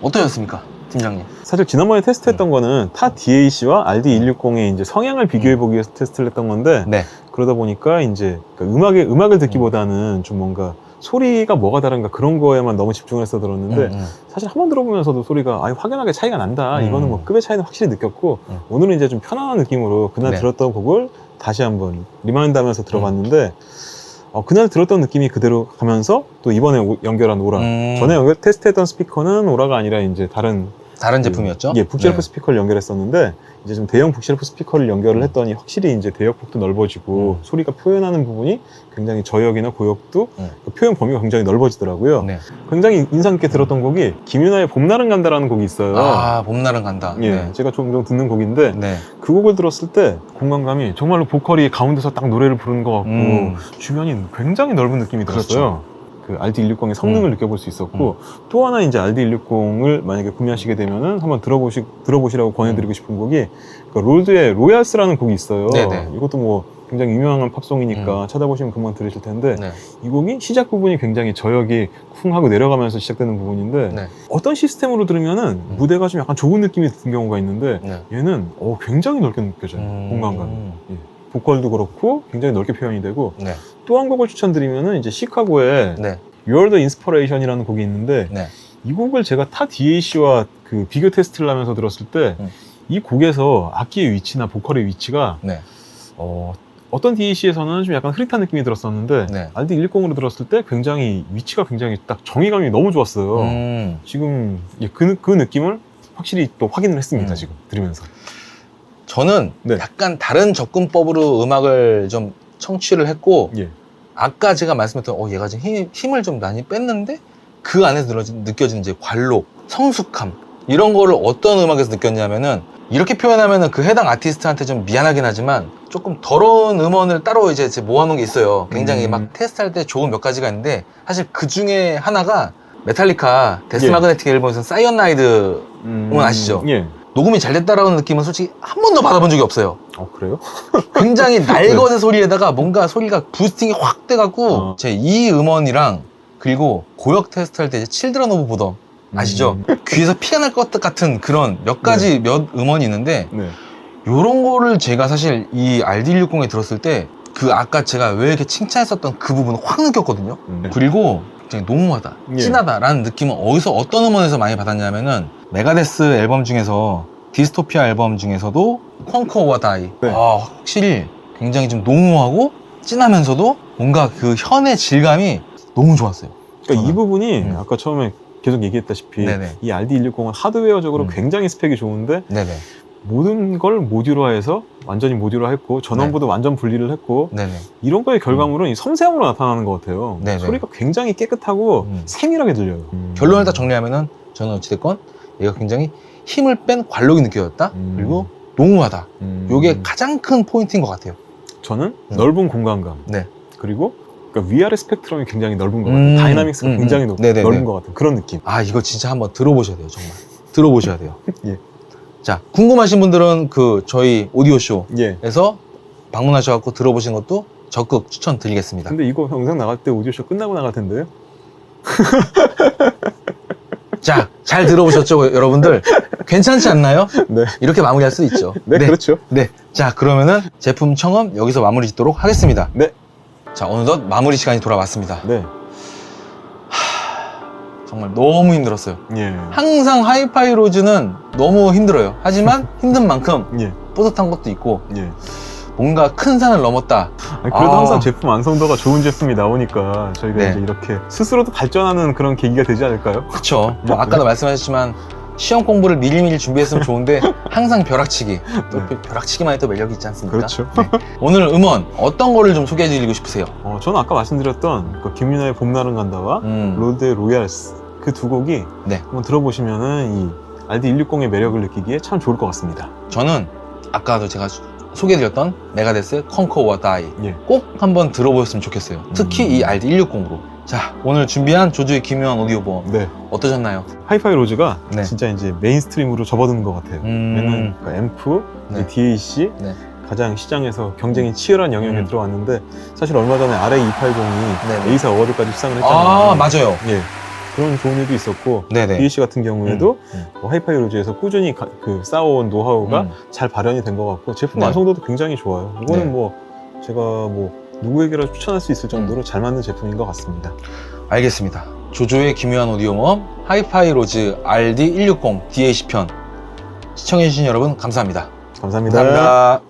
어떠셨습니까, 팀장님? 사실 지난번에 테스트했던 거는 타 DAC와 RD160의 이제 성향을 비교해보기 위해서 테스트를 했던 건데 네. 그러다 보니까 이제 그러니까 음악을 듣기보다는 좀 뭔가 소리가 뭐가 다른가 그런 거에만 너무 집중을 해서 들었는데 사실 한번 들어보면서도 소리가 확연하게 차이가 난다. 이거는 뭐 급의 차이는 확실히 느꼈고 오늘은 이제 좀 편안한 느낌으로 그날 네. 들었던 곡을 다시 한번 리마인드하면서 들어봤는데 그날 들었던 느낌이 그대로 가면서 또 이번에 연결한 오라 전에 테스트했던 스피커는 오라가 아니라 이제 다른 제품이었죠? 예, 북쉘프 네. 스피커를 연결했었는데 이제 좀 대형 북쉘프 스피커를 연결을 했더니 확실히 이제 대역폭도 넓어지고 소리가 표현하는 부분이 굉장히 저역이나 고역도 그 표현 범위가 굉장히 넓어지더라고요. 네. 굉장히 인상 깊게 들었던 곡이 김윤아의 봄날은 간다라는 곡이 있어요. 아, 봄날은 간다. 예, 네. 제가 종종 듣는 곡인데 네. 그 곡을 들었을 때 공간감이 정말로 보컬이 가운데서 딱 노래를 부르는 것 같고 주변이 굉장히 넓은 느낌이 들었어요. 그 RD160의 성능을 느껴볼 수 있었고 또 하나 이제 RD160을 만약에 구매하시게 되면은 한번 들어보시라고 권해드리고 싶은 곡이 그 롤드의 로얄스라는 곡이 있어요. 네네. 이것도 뭐 굉장히 유명한 팝송이니까 찾아보시면 금방 들으실 텐데 네. 이 곡이 시작 부분이 굉장히 저역이 쿵 하고 내려가면서 시작되는 부분인데 네. 어떤 시스템으로 들으면은 무대가 좀 약간 좁은 느낌이 드는 경우가 있는데 네. 얘는 굉장히 넓게 느껴져요. 공간감이. 예. 보컬도 그렇고 굉장히 넓게 표현이 되고 네. 또 한 곡을 추천드리면은 이제 시카고의 네. You're the Inspiration이라는 곡이 있는데 네. 이 곡을 제가 타 DAC와 그 비교 테스트를 하면서 들었을 때 이 곡에서 악기의 위치나 보컬의 위치가 네. 어떤 DAC에서는 좀 약간 흐릿한 느낌이 들었었는데 네. RD160으로 들었을 때 굉장히 위치가 굉장히 딱 정의감이 너무 좋았어요. 지금 그 느낌을 확실히 또 확인을 했습니다. 지금 들으면서. 저는 네. 약간 다른 접근법으로 음악을 좀 청취를 했고 예. 아까 제가 말씀드렸던 얘가 지금 힘을 좀 많이 뺐는데 그 안에서 느껴지는 이제 관록, 성숙함 이런 거를 어떤 음악에서 느꼈냐면은 이렇게 표현하면은 그 해당 아티스트한테 좀 미안하긴 하지만 조금 더러운 음원을 따로 이제 모아놓은 게 있어요. 굉장히 막 테스트할 때 좋은 몇 가지가 있는데 사실 그 중에 하나가 메탈리카 데스 예. 마그네틱 앨범에서 사이언나이드 음원 아시죠? 예. 녹음이 잘 됐다라는 느낌은 솔직히 한 번도 받아본 적이 없어요. 그래요? 굉장히 날것의 소리에다가 뭔가 소리가 부스팅이 확 돼갖고 제 이 음원이랑 그리고 고역 테스트 할 때 칠드런 오브 보덤 아시죠? 귀에서 피가 날 것 같은 그런 몇 가지 몇 음원이 있는데 네. 요런 거를 제가 사실 이 RD160에 들었을 때 그 아까 제가 왜 이렇게 칭찬했었던 그 부분을 확 느꼈거든요. 그리고 굉장히 농후하다, 예. 진하다라는 느낌은 어디서 어떤 음원에서 많이 받았냐면은 메가데스 앨범 중에서 디스토피아 앨범 중에서도 펑커 오어 다이 네. 확실히 굉장히 좀 농후하고 진하면서도 뭔가 그 현의 질감이 너무 좋았어요. 그러니까 이 부분이 음. 아까 처음에 계속 얘기했다시피 네네. 이 RD160은 하드웨어적으로 굉장히 스펙이 좋은데 네네. 모든 걸 모듈화해서 완전히 모듈화했고 전원부도 완전 분리를 했고 네네. 이런 거의 결과물은 이 섬세함으로 나타나는 것 같아요. 네네. 소리가 굉장히 깨끗하고 세밀하게 들려요. 결론을 딱 정리하면은 저는 어찌됐건 얘가 굉장히 힘을 뺀 관록이 느껴졌다. 그리고 농후하다. 요게 가장 큰 포인트인 것 같아요. 저는 넓은 공간감. 네. 그리고 그러니까 위아래 스펙트럼이 굉장히 넓은 것 같아요. 다이나믹스가 굉장히 네네네. 넓은 것 같은 그런 느낌. 이거 진짜 한번 들어보셔야 돼요. 정말 들어보셔야 돼요. 예. 자, 궁금하신 분들은 그 저희 오디오쇼에서 예. 방문하셔갖고 들어보신 것도 적극 추천드리겠습니다. 근데 이거 영상 나갈 때 오디오쇼 끝나고 나갈 텐데요? 자, 잘 들어보셨죠, 여러분들? 괜찮지 않나요? 네. 이렇게 마무리할 수 있죠. 네, 그렇죠. 네. 자, 그러면은 제품 청음 여기서 마무리 짓도록 하겠습니다. 네. 자, 어느덧 마무리 시간이 돌아왔습니다. 네. 정말 너무 힘들었어요. 예. 항상 하이파이 로즈는 너무 힘들어요. 하지만 힘든 만큼 예. 뿌듯한 것도 있고 예. 뭔가 큰 산을 넘었다. 아니, 그래도 항상 제품 완성도가 좋은 제품이 나오니까 저희가 네. 이제 이렇게 스스로도 발전하는 그런 계기가 되지 않을까요? 그쵸. 뭐 아까도 말씀하셨지만 시험 공부를 미리미리 준비했으면 좋은데 항상 벼락치기. 또 네. 벼락치기만이 또 매력이 있지 않습니까? 그렇죠. 네. 오늘 음원 어떤 거를 좀 소개해드리고 싶으세요? 저는 아까 말씀드렸던 그 김윤아의 봄날은 간다와 로드의 로얄스 그 두 곡이 네. 한번 들어보시면은 이 RD160의 매력을 느끼기에 참 좋을 것 같습니다. 저는 아까도 제가 소개해드렸던 메가데스의 컨커 오어 다이 예. 꼭 한번 들어보셨으면 좋겠어요. 특히 이 RD160으로. 자, 오늘 준비한 조주의 기묘한 오디오 보험 네. 어떠셨나요? 하이파이 로즈가 네. 진짜 이제 메인스트림으로 접어드는 것 같아요. 얘는 그러니까 앰프, 네. DAC 네. 가장 시장에서 경쟁이 치열한 영역에 들어왔는데 사실 얼마 전에 RA280이 네. 에이사 어워드까지 수상을 했잖아요. 맞아요. 예. 그런 좋은 일도 있었고 네네. DAC 같은 경우에도 뭐 하이파이 로즈에서 꾸준히 그 쌓아온 노하우가 잘 발현이 된 것 같고 제품 네. 완성도도 굉장히 좋아요. 이거는 네. 뭐 제가 뭐 누구에게라도 추천할 수 있을 정도로 잘 맞는 제품인 것 같습니다. 알겠습니다. 조조의 기묘한 오디오 모험 하이파이 로즈 RD160 DAC 편 시청해주신 여러분 감사합니다. 감사합니다. 감사합니다.